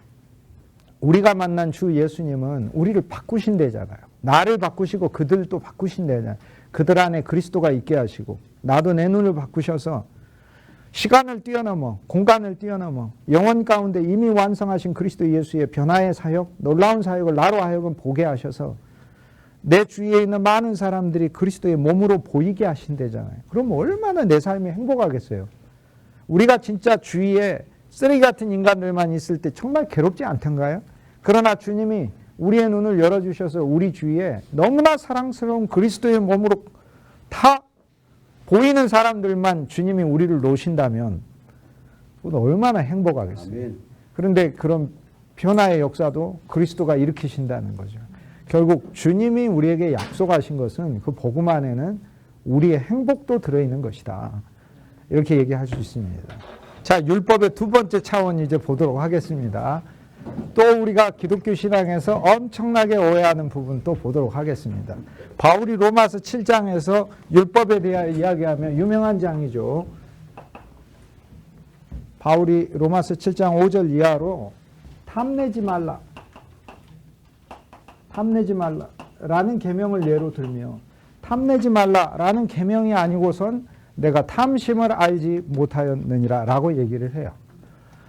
우리가 만난 주 예수님은 우리를 바꾸신대잖아요. 나를 바꾸시고 그들도 바꾸신대잖아요. 그들 안에 그리스도가 있게 하시고 나도 내 눈을 바꾸셔서 시간을 뛰어넘어 공간을 뛰어넘어 영원 가운데 이미 완성하신 그리스도 예수의 변화의 사역, 놀라운 사역을 나로 하여금 보게 하셔서 내 주위에 있는 많은 사람들이 그리스도의 몸으로 보이게 하신대잖아요. 그럼 얼마나 내 삶이 행복하겠어요. 우리가 진짜 주위에 쓰레기 같은 인간들만 있을 때 정말 괴롭지 않던가요? 그러나 주님이 우리의 눈을 열어주셔서 우리 주위에 너무나 사랑스러운 그리스도의 몸으로 다 보이는 사람들만 주님이 우리를 놓으신다면 얼마나 행복하겠어요. 아멘. 그런데 그런 변화의 역사도 그리스도가 일으키신다는 거죠. 결국 주님이 우리에게 약속하신 것은 그 복음 안에는 우리의 행복도 들어있는 것이다. 이렇게 얘기할 수 있습니다. 자, 율법의 두 번째 차원 이제 보도록 하겠습니다. 또 우리가 기독교 신앙에서 엄청나게 오해하는 부분 또 보도록 하겠습니다. 바울이 로마서 7장에서 율법에 대하여 이야기하면 유명한 장이죠. 바울이 로마서 7장 5절 이하로 탐내지 말라라는 계명을 예로 들며 탐내지 말라라는 계명이 아니고선 내가 탐심을 알지 못하였느니라 라고 얘기를 해요.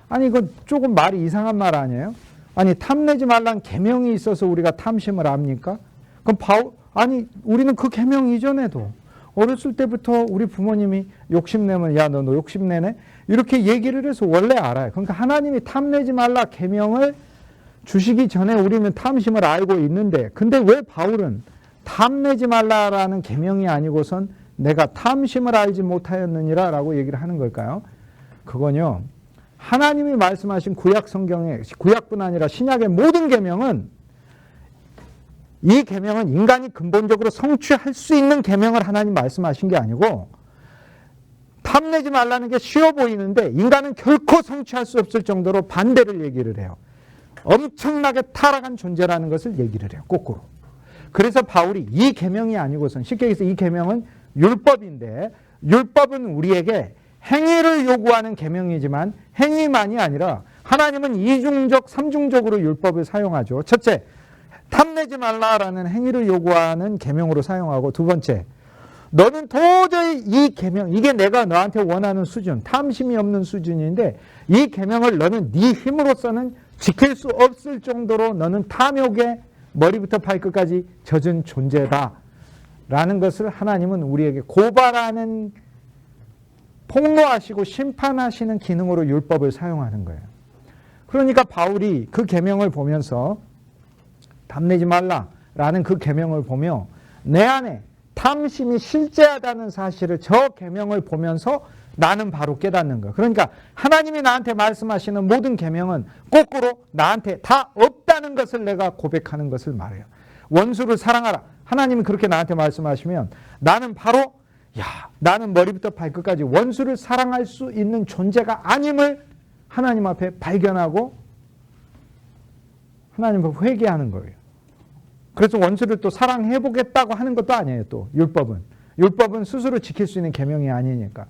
아니 이건 조금 말이 이상한 말 아니에요? 아니 탐내지 말라는 계명이 있어서 우리가 탐심을 압니까? 그럼 우리는 그 계명 이전에도 어렸을 때부터 우리 부모님이 욕심내면 야 너 욕심내네? 이렇게 얘기를 해서 원래 알아요. 그러니까 하나님이 탐내지 말라 계명을 주시기 전에 우리는 탐심을 알고 있는데 근데 왜 바울은 탐내지 말라라는 계명이 아니고선 내가 탐심을 알지 못하였느니라 라고 얘기를 하는 걸까요? 그건요. 하나님이 말씀하신 구약 성경에 구약뿐 아니라 신약의 모든 계명은 이 계명은 인간이 근본적으로 성취할 수 있는 계명을 하나님 말씀하신 게 아니고 탐내지 말라는 게 쉬워 보이는데 인간은 결코 성취할 수 없을 정도로 반대를 얘기를 해요. 엄청나게 타락한 존재라는 것을 얘기를 해요. 거꾸로. 그래서 바울이 이 계명이 아니고선 쉽게 얘기해서 이 계명은 율법인데 율법은 우리에게 행위를 요구하는 계명이지만 행위만이 아니라 하나님은 이중적, 삼중적으로 율법을 사용하죠. 첫째, 탐내지 말라라는 행위를 요구하는 계명으로 사용하고 두 번째, 너는 도저히 이 계명, 이게 내가 너한테 원하는 수준, 탐심이 없는 수준인데 이 계명을 너는 네 힘으로서는 지킬 수 없을 정도로 너는 탐욕에 머리부터 발끝까지 젖은 존재다. 라는 것을 하나님은 우리에게 고발하는 폭로하시고 심판하시는 기능으로 율법을 사용하는 거예요. 그러니까 바울이 그 계명을 보면서 탐내지 말라라는 그 계명을 보며 내 안에 탐심이 실제하다는 사실을 저 계명을 보면서 나는 바로 깨닫는 거예요. 그러니까 하나님이 나한테 말씀하시는 모든 계명은 거꾸로 나한테 다 없다는 것을 내가 고백하는 것을 말해요. 원수를 사랑하라. 하나님이 그렇게 나한테 말씀하시면 나는 바로 나는 머리부터 발끝까지 원수를 사랑할 수 있는 존재가 아님을 하나님 앞에 발견하고 하나님 앞에 회개하는 거예요. 그래서 원수를 또 사랑해보겠다고 하는 것도 아니에요. 또 율법은 스스로 지킬 수 있는 계명이 아니니까.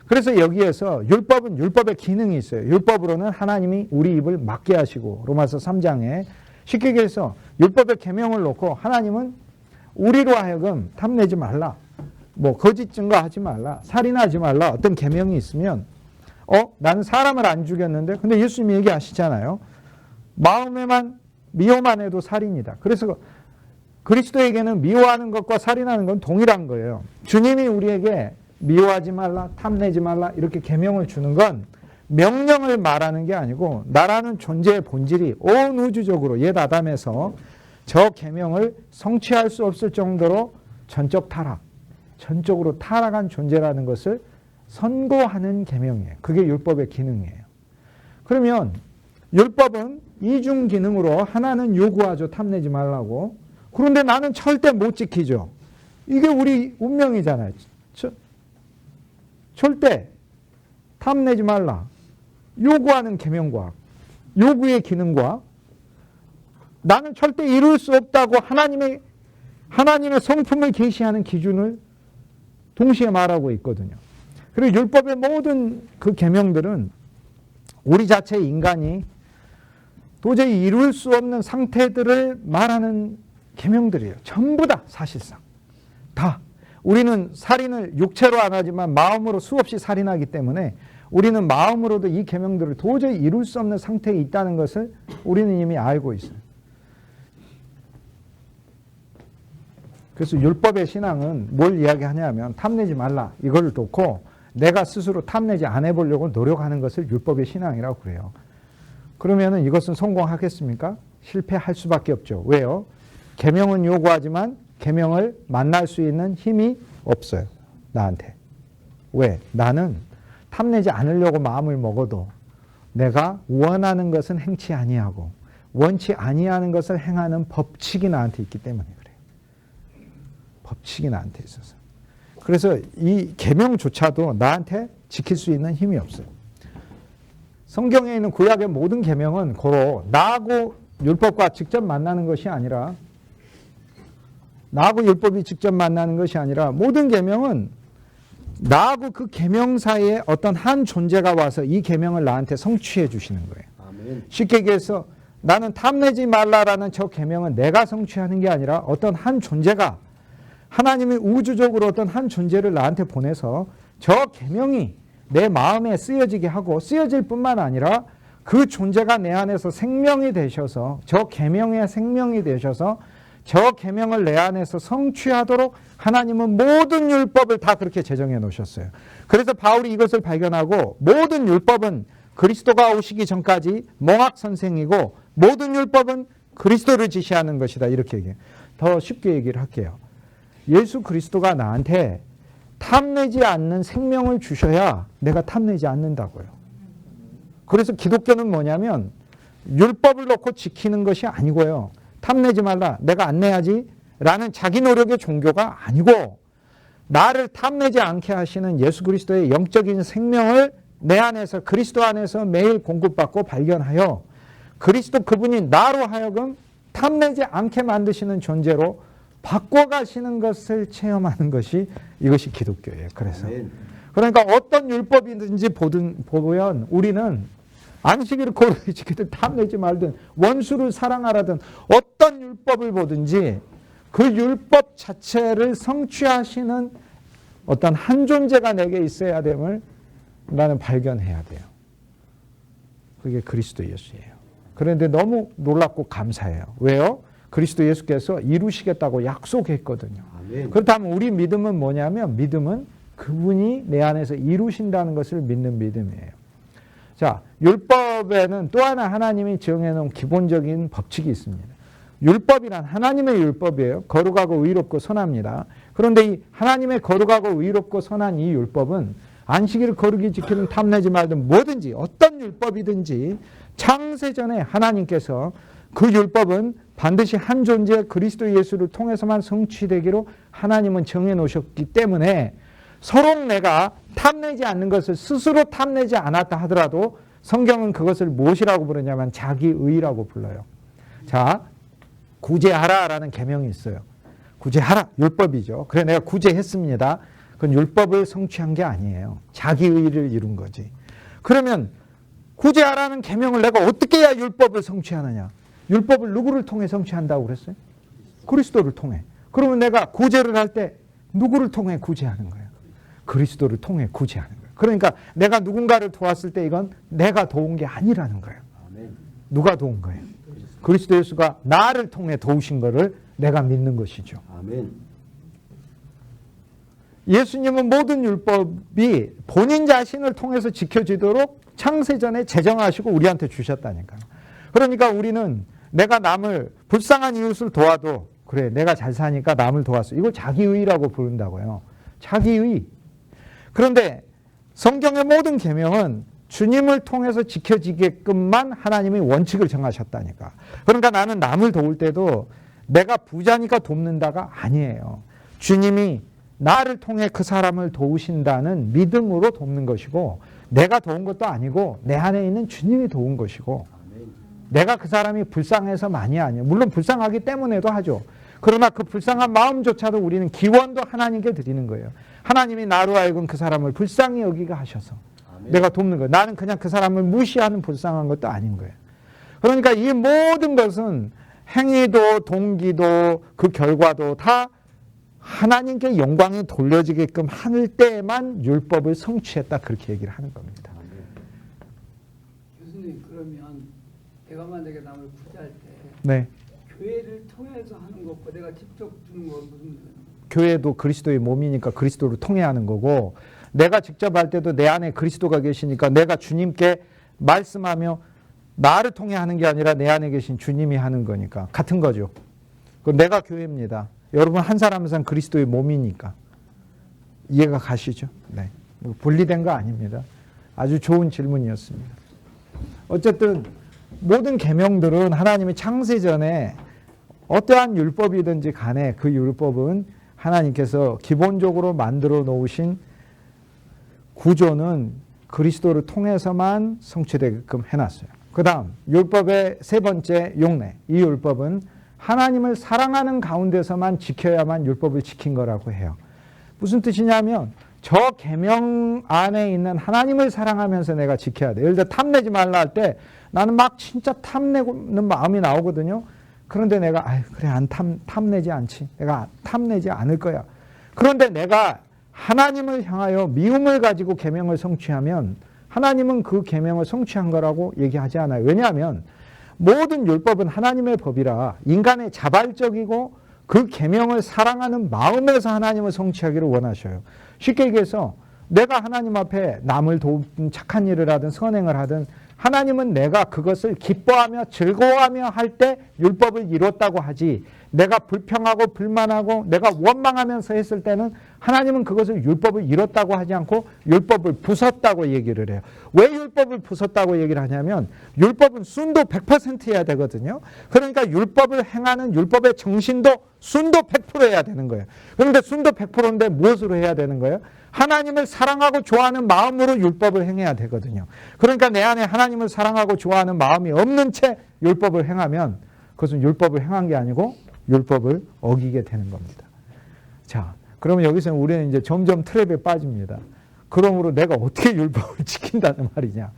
그래서 여기에서 율법은 율법의 기능이 있어요. 율법으로는 하나님이 우리 입을 막게 하시고 로마서 3장에 쉽게 얘기해서 율법의 계명을 놓고 하나님은 우리로 하여금 탐내지 말라. 거짓 증거하지 말라. 살인하지 말라. 어떤 계명이 있으면 나는 사람을 안 죽였는데? 근데 예수님이 얘기하시잖아요. 마음에만 미워만 해도 살인이다. 그래서 그리스도에게는 미워하는 것과 살인하는 건 동일한 거예요. 주님이 우리에게 미워하지 말라, 탐내지 말라 이렇게 계명을 주는 건 명령을 말하는 게 아니고 나라는 존재의 본질이 온 우주적으로 옛 아담에서 저 계명을 성취할 수 없을 정도로 전적 타락, 전적으로 타락한 존재라는 것을 선고하는 계명이에요. 그게 율법의 기능이에요. 그러면 율법은 이중 기능으로 하나는 요구하죠. 탐내지 말라고. 그런데 나는 절대 못 지키죠. 이게 우리 운명이잖아요. 절대 탐내지 말라. 요구하는 계명과 요구의 기능과 나는 절대 이룰 수 없다고 하나님의 성품을 계시하는 기준을 동시에 말하고 있거든요. 그리고 율법의 모든 그 계명들은 우리 자체 인간이 도저히 이룰 수 없는 상태들을 말하는 계명들이에요. 전부 다 사실상. 다. 우리는 살인을 육체로 안 하지만 마음으로 수없이 살인하기 때문에 우리는 마음으로도 이 계명들을 도저히 이룰 수 없는 상태에 있다는 것을 우리는 이미 알고 있어요. 그래서 율법의 신앙은 뭘 이야기하냐면 탐내지 말라 이걸 놓고 내가 스스로 탐내지 안 해보려고 노력하는 것을 율법의 신앙이라고 그래요. 그러면 이것은 성공하겠습니까? 실패할 수밖에 없죠. 왜요? 계명은 요구하지만 계명을 만날 수 있는 힘이 없어요. 나한테. 왜? 나는 탐내지 않으려고 마음을 먹어도 내가 원하는 것은 행치 아니하고 원치 아니하는 것을 행하는 법칙이 나한테 있기 때문에 그래요. 법칙이 나한테 있어서. 그래서 이 계명조차도 나한테 지킬 수 있는 힘이 없어요. 성경에 있는 구약의 모든 계명은 고로 나하고 율법과 직접 만나는 것이 아니라 나하고 율법이 직접 만나는 것이 아니라 모든 계명은 나하고 그 계명 사이에 어떤 한 존재가 와서 이 계명을 나한테 성취해 주시는 거예요. 아멘. 쉽게 얘기해서 나는 탐내지 말라라는 저 계명은 내가 성취하는 게 아니라 어떤 한 존재가 하나님이 우주적으로 어떤 한 존재를 나한테 보내서 저 계명이 내 마음에 쓰여지게 하고 쓰여질 뿐만 아니라 그 존재가 내 안에서 생명이 되셔서 저 계명의 생명이 되셔서 저 계명을 내 안에서 성취하도록 하나님은 모든 율법을 다 그렇게 제정해 놓으셨어요. 그래서 바울이 이것을 발견하고 모든 율법은 그리스도가 오시기 전까지 몽학 선생이고 모든 율법은 그리스도를 지시하는 것이다. 이렇게 얘기해요. 더 쉽게 얘기를 할게요. 예수 그리스도가 나한테 탐내지 않는 생명을 주셔야 내가 탐내지 않는다고요. 그래서 기독교는 뭐냐면 율법을 놓고 지키는 것이 아니고요. 탐내지 말라, 내가 안 내야지 라는 자기 노력의 종교가 아니고 나를 탐내지 않게 하시는 예수 그리스도의 영적인 생명을 내 안에서 그리스도 안에서 매일 공급받고 발견하여 그리스도 그분이 나로 하여금 탐내지 않게 만드시는 존재로 바꿔가시는 것을 체험하는 것이 이것이 기독교예요. 그래서 그러니까 어떤 율법이든지 보면 우리는 안식일을 거룩히 지키든 탐내지 말든 원수를 사랑하라든 어떤 율법을 보든지 그 율법 자체를 성취하시는 어떤 한 존재가 내게 있어야 됨을 나는 발견해야 돼요. 그게 그리스도 예수예요. 그런데 너무 놀랍고 감사해요. 왜요? 그리스도 예수께서 이루시겠다고 약속했거든요. 아멘. 그렇다면 우리 믿음은 뭐냐면 믿음은 그분이 내 안에서 이루신다는 것을 믿는 믿음이에요. 자, 율법에는 또 하나 하나님이 정해놓은 기본적인 법칙이 있습니다. 율법이란 하나님의 율법이에요. 거룩하고 의롭고 선합니다. 그런데 이 하나님의 거룩하고 의롭고 선한 이 율법은 안식일을 거룩히 지키든 탐내지 말든 뭐든지 어떤 율법이든지 창세전에 하나님께서 그 율법은 반드시 한 존재 그리스도 예수를 통해서만 성취되기로 하나님은 정해놓으셨기 때문에 서로 내가 탐내지 않는 것을 스스로 탐내지 않았다 하더라도 성경은 그것을 무엇이라고 부르냐면 자기의라고 불러요. 자, 구제하라라는 계명이 있어요. 구제하라, 율법이죠. 그래 내가 구제했습니다. 그건 율법을 성취한 게 아니에요. 자기의를 이룬 거지. 그러면 구제하라는 계명을 내가 어떻게 해야 율법을 성취하느냐? 율법을 누구를 통해 성취한다고 그랬어요? 그리스도를 통해. 그러면 내가 구제를 할 때 누구를 통해 구제하는 거예요? 그리스도를 통해 구제하는 거예요. 그러니까 내가 누군가를 도왔을 때 이건 내가 도운 게 아니라는 거예요. 누가 도운 거예요? 그리스도 예수가 나를 통해 도우신 것을 내가 믿는 것이죠. 아멘. 예수님은 모든 율법이 본인 자신을 통해서 지켜지도록 창세전에 제정하시고 우리한테 주셨다니까요. 그러니까 우리는 내가 남을 불쌍한 이웃을 도와도 그래 내가 잘 사니까 남을 도왔어. 이걸 자기의라고 부른다고요. 자기의. 그런데 성경의 모든 계명은 주님을 통해서 지켜지게끔만 하나님이 원칙을 정하셨다니까. 그러니까 나는 남을 도울 때도 내가 부자니까 돕는다가 아니에요. 주님이 나를 통해 그 사람을 도우신다는 믿음으로 돕는 것이고 내가 도운 것도 아니고 내 안에 있는 주님이 도운 것이고 내가 그 사람이 불쌍해서만이 아니에요. 물론 불쌍하기 때문에도 하죠. 그러나 그 불쌍한 마음조차도 우리는 기원도 하나님께 드리는 거예요. 하나님이 나로 하여금 그 사람을 불쌍히 여기게 하셔서 내가 돕는 거예요. 나는 그냥 그 사람을 무시하는 불쌍한 것도 아닌 거예요. 그러니까 이 모든 것은 행위도 동기도 그 결과도 다 하나님께 영광이 돌려지게끔 할 때만 율법을 성취했다 그렇게 얘기를 하는 겁니다. 교수님 그러면 내가 만약에 남을 구제할 때 네. 교회를 통해서 하는 것과 내가 직접 주는 건 무슨 교회도 그리스도의 몸이니까 그리스도를 통해 하는 거고 내가 직접 할 때도 내 안에 그리스도가 계시니까 내가 주님께 말씀하며 나를 통해 하는 게 아니라 내 안에 계신 주님이 하는 거니까 같은 거죠. 내가 교회입니다. 여러분 한 사람 한 사람 그리스도의 몸이니까 이해가 가시죠? 네. 뭐 분리된 거 아닙니다. 아주 좋은 질문이었습니다. 어쨌든 모든 계명들은 하나님이 창세전에 어떠한 율법이든지 간에 그 율법은 하나님께서 기본적으로 만들어 놓으신 구조는 그리스도를 통해서만 성취되게끔 해놨어요. 그 다음 율법의 세 번째 용례. 이 율법은 하나님을 사랑하는 가운데서만 지켜야만 율법을 지킨 거라고 해요. 무슨 뜻이냐면 저 계명 안에 있는 하나님을 사랑하면서 내가 지켜야 돼. 예를 들어 탐내지 말라 할 때 나는 막 진짜 탐내는 마음이 나오거든요. 그런데 내가 그래 안 탐내지 않지. 내가 탐내지 않을 거야. 그런데 내가 하나님을 향하여 미움을 가지고 계명을 성취하면 하나님은 그 계명을 성취한 거라고 얘기하지 않아요. 왜냐하면 모든 율법은 하나님의 법이라 인간의 자발적이고 그 계명을 사랑하는 마음에서 하나님을 성취하기를 원하셔요. 쉽게 얘기해서 내가 하나님 앞에 남을 돕든 착한 일을 하든 선행을 하든 하나님은 내가 그것을 기뻐하며 즐거워하며 할 때 율법을 이뤘다고 하지 내가 불평하고 불만하고 내가 원망하면서 했을 때는 하나님은 그것을 율법을 이뤘다고 하지 않고 율법을 부쉈다고 얘기를 해요. 왜 율법을 부쉈다고 얘기를 하냐면 율법은 순도 100% 해야 되거든요. 그러니까 율법을 행하는 율법의 정신도 순도 100% 해야 되는 거예요. 그런데 순도 100%인데 무엇으로 해야 되는 거예요? 하나님을 사랑하고 좋아하는 마음으로 율법을 행해야 되거든요. 그러니까 내 안에 하나님을 사랑하고 좋아하는 마음이 없는 채 율법을 행하면 그것은 율법을 행한 게 아니고 율법을 어기게 되는 겁니다. 자, 그러면 여기서 우리는 이제 점점 트랩에 빠집니다. 그러므로 내가 어떻게 율법을 지킨다는 말이냐?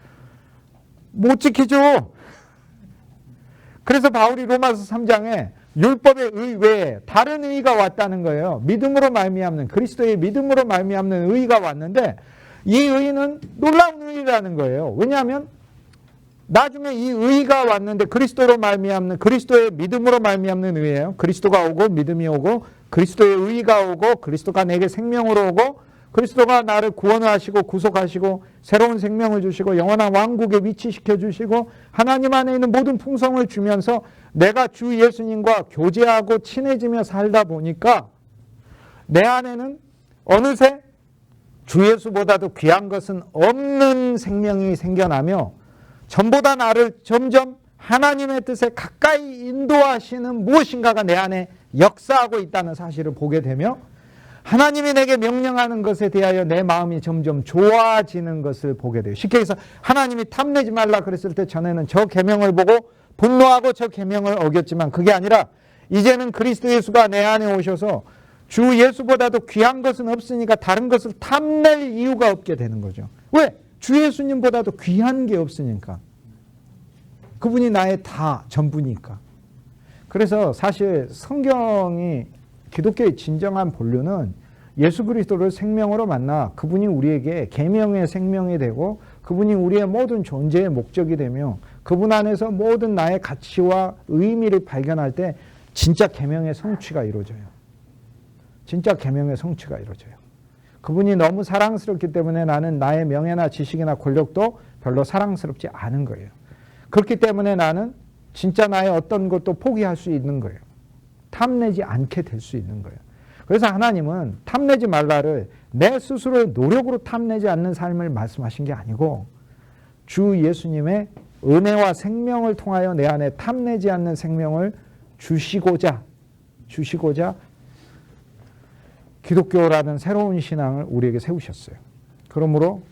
못 지키죠. 그래서 바울이 로마서 3장에 율법의 의 외에 다른 의가 왔다는 거예요. 믿음으로 말미암는 그리스도의 믿음으로 말미암는 의가 왔는데 이 의는 놀라운 의라는 거예요. 왜냐하면 나중에 이 의가 왔는데 그리스도로 말미암는 그리스도의 믿음으로 말미암는 의예요. 그리스도가 오고 믿음이 오고 그리스도의 의가 오고 그리스도가 내게 생명으로 오고 그리스도가 나를 구원하시고 구속하시고 새로운 생명을 주시고 영원한 왕국에 위치시켜 주시고 하나님 안에 있는 모든 풍성을 주면서 내가 주 예수님과 교제하고 친해지며 살다 보니까 내 안에는 어느새 주 예수보다도 귀한 것은 없는 생명이 생겨나며 전보다 나를 점점 하나님의 뜻에 가까이 인도하시는 무엇인가가 내 안에 역사하고 있다는 사실을 보게 되며 하나님이 내게 명령하는 것에 대하여 내 마음이 점점 좋아지는 것을 보게 돼요. 쉽게 해서 하나님이 탐내지 말라 그랬을 때 전에는 저 계명을 보고 분노하고 저 계명을 어겼지만 그게 아니라 이제는 그리스도 예수가 내 안에 오셔서 주 예수보다도 귀한 것은 없으니까 다른 것을 탐낼 이유가 없게 되는 거죠. 왜? 주 예수님보다도 귀한 게 없으니까. 그분이 나의 다 전부니까. 그래서 사실 성경이 기독교의 진정한 본류는 예수 그리스도를 생명으로 만나 그분이 우리에게 계명의 생명이 되고 그분이 우리의 모든 존재의 목적이 되며 그분 안에서 모든 나의 가치와 의미를 발견할 때 진짜 계명의 성취가 이루어져요. 진짜 계명의 성취가 이루어져요. 그분이 너무 사랑스럽기 때문에 나는 나의 명예나 지식이나 권력도 별로 사랑스럽지 않은 거예요. 그렇기 때문에 나는 진짜 나의 어떤 것도 포기할 수 있는 거예요. 탐내지 않게 될 수 있는 거예요. 그래서 하나님은 탐내지 말라를 내 스스로의 노력으로 탐내지 않는 삶을 말씀하신 게 아니고 주 예수님의 은혜와 생명을 통하여 내 안에 탐내지 않는 생명을 주시고자 기독교라는 새로운 신앙을 우리에게 세우셨어요. 그러므로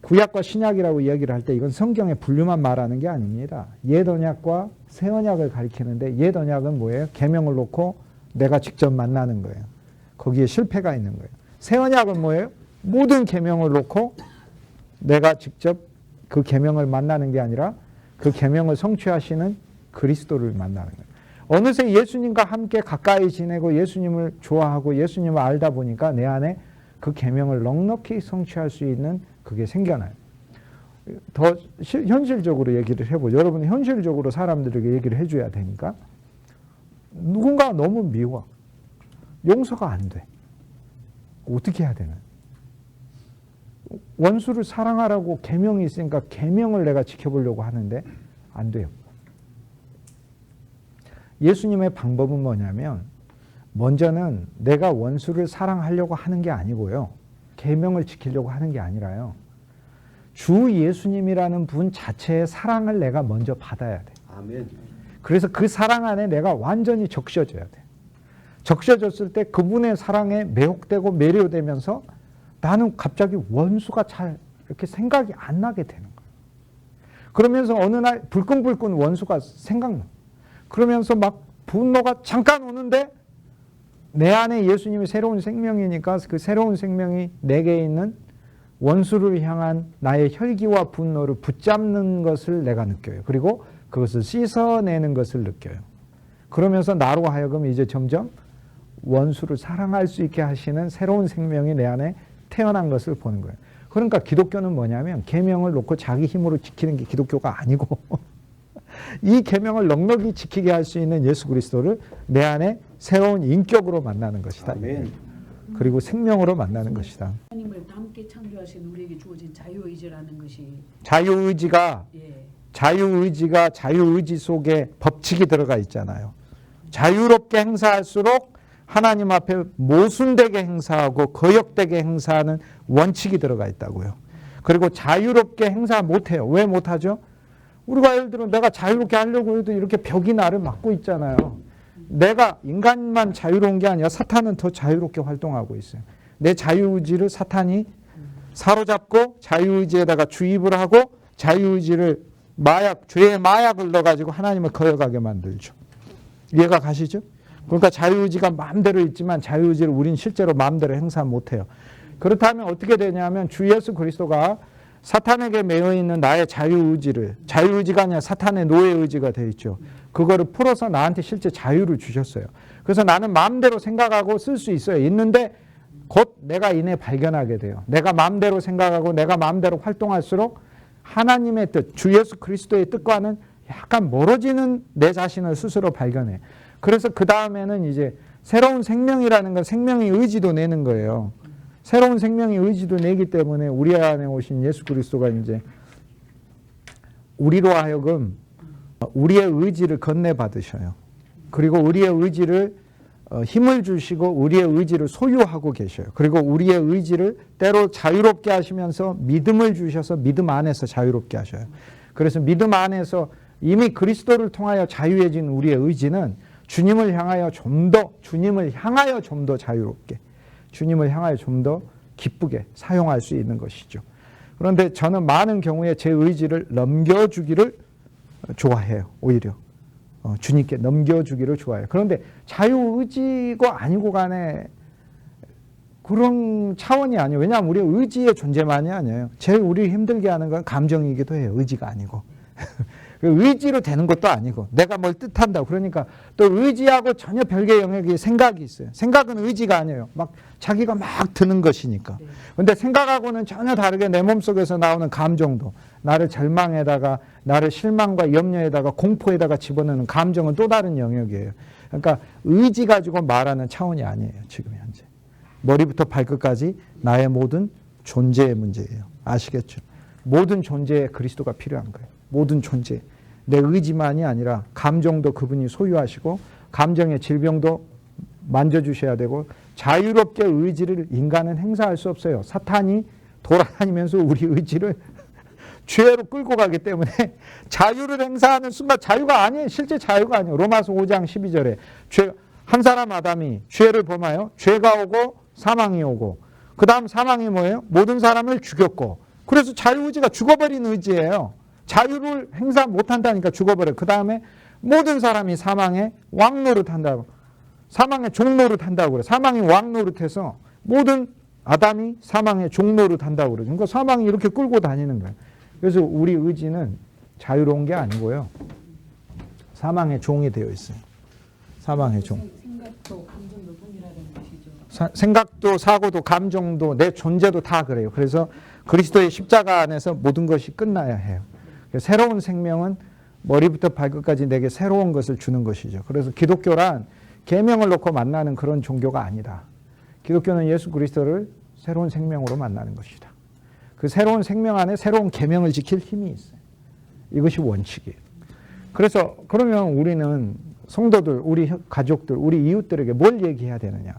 구약과 신약이라고 이야기를 할 때 이건 성경의 분류만 말하는 게 아닙니다. 옛 언약과 새 언약을 가리키는데 옛 언약은 뭐예요? 계명을 놓고 내가 직접 만나는 거예요. 거기에 실패가 있는 거예요. 새 언약은 뭐예요? 모든 계명을 놓고 내가 직접 그 계명을 만나는 게 아니라 그 계명을 성취하시는 그리스도를 만나는 거예요. 어느새 예수님과 함께 가까이 지내고 예수님을 좋아하고 예수님을 알다 보니까 내 안에 그 계명을 넉넉히 성취할 수 있는 그게 생겨나요. 더 현실적으로 얘기를 해보죠. 여러분 현실적으로 사람들에게 얘기를 해줘야 되니까 누군가 너무 미워. 용서가 안 돼. 어떻게 해야 되나? 원수를 사랑하라고 계명이 있으니까 계명을 내가 지켜보려고 하는데 안 돼요. 예수님의 방법은 뭐냐면 먼저는 내가 원수를 사랑하려고 하는 게 아니고요. 계명을 지키려고 하는 게 아니라요. 주 예수님이라는 분 자체의 사랑을 내가 먼저 받아야 돼. 아멘. 그래서 그 사랑 안에 내가 완전히 적셔져야 돼. 적셔졌을 때 그분의 사랑에 매혹되고 매료되면서 나는 갑자기 원수가 잘 이렇게 생각이 안 나게 되는 거야. 그러면서 어느 날 불끈불끈 원수가 생각나. 그러면서 막 분노가 잠깐 오는데 내 안에 예수님이 새로운 생명이니까 그 새로운 생명이 내게 있는 원수를 향한 나의 혈기와 분노를 붙잡는 것을 내가 느껴요. 그리고 그것을 씻어내는 것을 느껴요. 그러면서 나로 하여금 이제 점점 원수를 사랑할 수 있게 하시는 새로운 생명이 내 안에 태어난 것을 보는 거예요. 그러니까 기독교는 뭐냐면 계명을 놓고 자기 힘으로 지키는 게 기독교가 아니고 이 계명을 넉넉히 지키게 할 수 있는 예수 그리스도를 내 안에 새로운 인격으로 만나는 것이다. 아멘. 그리고 생명으로 만나는 것이다. 하나님을 함께 창조하신 우리에게 주어진 자유의지라는 것이 자유의지가 자유의지 속에 법칙이 들어가 있잖아요. 자유롭게 행사할수록 하나님 앞에 모순되게 행사하고 거역되게 행사하는 원칙이 들어가 있다고요. 그리고 자유롭게 행사 못해요. 왜 못하죠? 우리가 예를 들어 내가 자유롭게 하려고 해도 이렇게 벽이 나를 막고 있잖아요. 내가 인간만 자유로운 게 아니라 사탄은 더 자유롭게 활동하고 있어요. 내 자유의지를 사탄이 사로잡고 자유의지에다가 주입을 하고 자유의지를 죄의 마약을 넣어가지고 하나님을 거역하게 만들죠. 이해가 가시죠? 그러니까 자유의지가 마음대로 있지만 자유의지를 우린 실제로 마음대로 행사 못해요. 그렇다면 어떻게 되냐면 주 예수 그리스도가 사탄에게 매여있는 나의 자유의지가 아니라 사탄의 노예의지가 되어 있죠. 그거를 풀어서 나한테 실제 자유를 주셨어요. 그래서 나는 마음대로 생각하고 쓸 수 있어요. 있는데 곧 내가 이내 발견하게 돼요. 내가 마음대로 생각하고 내가 마음대로 활동할수록 하나님의 뜻, 주 예수 그리스도의 뜻과는 약간 멀어지는 내 자신을 스스로 발견해. 그래서 그 다음에는 이제 새로운 생명이라는 건 생명의 의지도 내는 거예요. 새로운 생명의 의지도 내기 때문에 우리 안에 오신 예수 그리스도가 이제 우리로 하여금 우리의 의지를 건네받으셔요. 그리고 우리의 의지를 힘을 주시고 우리의 의지를 소유하고 계셔요. 그리고 우리의 의지를 때로 자유롭게 하시면서 믿음을 주셔서 믿음 안에서 자유롭게 하셔요. 그래서 믿음 안에서 이미 그리스도를 통하여 자유해진 우리의 의지는 주님을 향하여 좀 더 자유롭게, 주님을 향하여 좀 더 기쁘게 사용할 수 있는 것이죠. 그런데 저는 많은 경우에 제 의지를 넘겨주기를 좋아해요. 오히려 주님께 넘겨주기를 좋아해요. 그런데 자유의지가 아니고 간에 그런 차원이 아니에요. 왜냐하면 우리의 의지의 존재만이 아니에요. 제일 우리를 힘들게 하는 건 감정이기도 해요. 의지가 아니고. 의지로 되는 것도 아니고 내가 뭘 뜻한다고. 그러니까 또 의지하고 전혀 별개의 영역이 생각이 있어요. 생각은 의지가 아니에요. 막 자기가 막 드는 것이니까. 근데 생각하고는 전혀 다르게 내 몸속에서 나오는 감정도, 나를 절망에다가, 나를 실망과 염려에다가, 공포에다가 집어넣는 감정은 또 다른 영역이에요. 그러니까 의지 가지고 말하는 차원이 아니에요. 지금 현재. 머리부터 발끝까지 나의 모든 존재의 문제예요. 아시겠죠? 모든 존재에 그리스도가 필요한 거예요. 모든 존재. 내 의지만이 아니라 감정도 그분이 소유하시고 감정의 질병도 만져주셔야 되고 자유롭게 의지를 인간은 행사할 수 없어요. 사탄이 돌아다니면서 우리 의지를 죄로 끌고 가기 때문에 자유를 행사하는 순간 자유가 아니에요. 실제 자유가 아니에요. 로마서 5장 12절에 한 사람 아담이 죄를 범하여 죄가 오고 사망이 오고 그 다음 사망이 뭐예요? 모든 사람을 죽였고 그래서 자유의지가 죽어버린 의지예요. 자유를 행사 못한다니까 죽어버려요. 그 다음에 모든 사람이 사망의 왕노릇한다고. 사망의 종노릇한다고 그래요. 사망이 왕노릇해서 모든 아담이 사망의 종노릇한다고 그러죠. 그러니까 사망이 이렇게 끌고 다니는 거예요. 그래서 우리 의지는 자유로운 게 아니고요. 사망의 종이 되어 있어요. 사망의 종. 생각도 감정도 동일하다는 것이죠. 생각도 사고도 감정도 내 존재도 다 그래요. 그래서 그리스도의 십자가 안에서 모든 것이 끝나야 해요. 새로운 생명은 머리부터 발끝까지 내게 새로운 것을 주는 것이죠. 그래서 기독교란 계명을 놓고 만나는 그런 종교가 아니다. 기독교는 예수 그리스도를 새로운 생명으로 만나는 것이다. 그 새로운 생명 안에 새로운 계명을 지킬 힘이 있어요. 이것이 원칙이에요. 그래서 그러면 우리는 성도들, 우리 가족들, 우리 이웃들에게 뭘 얘기해야 되느냐?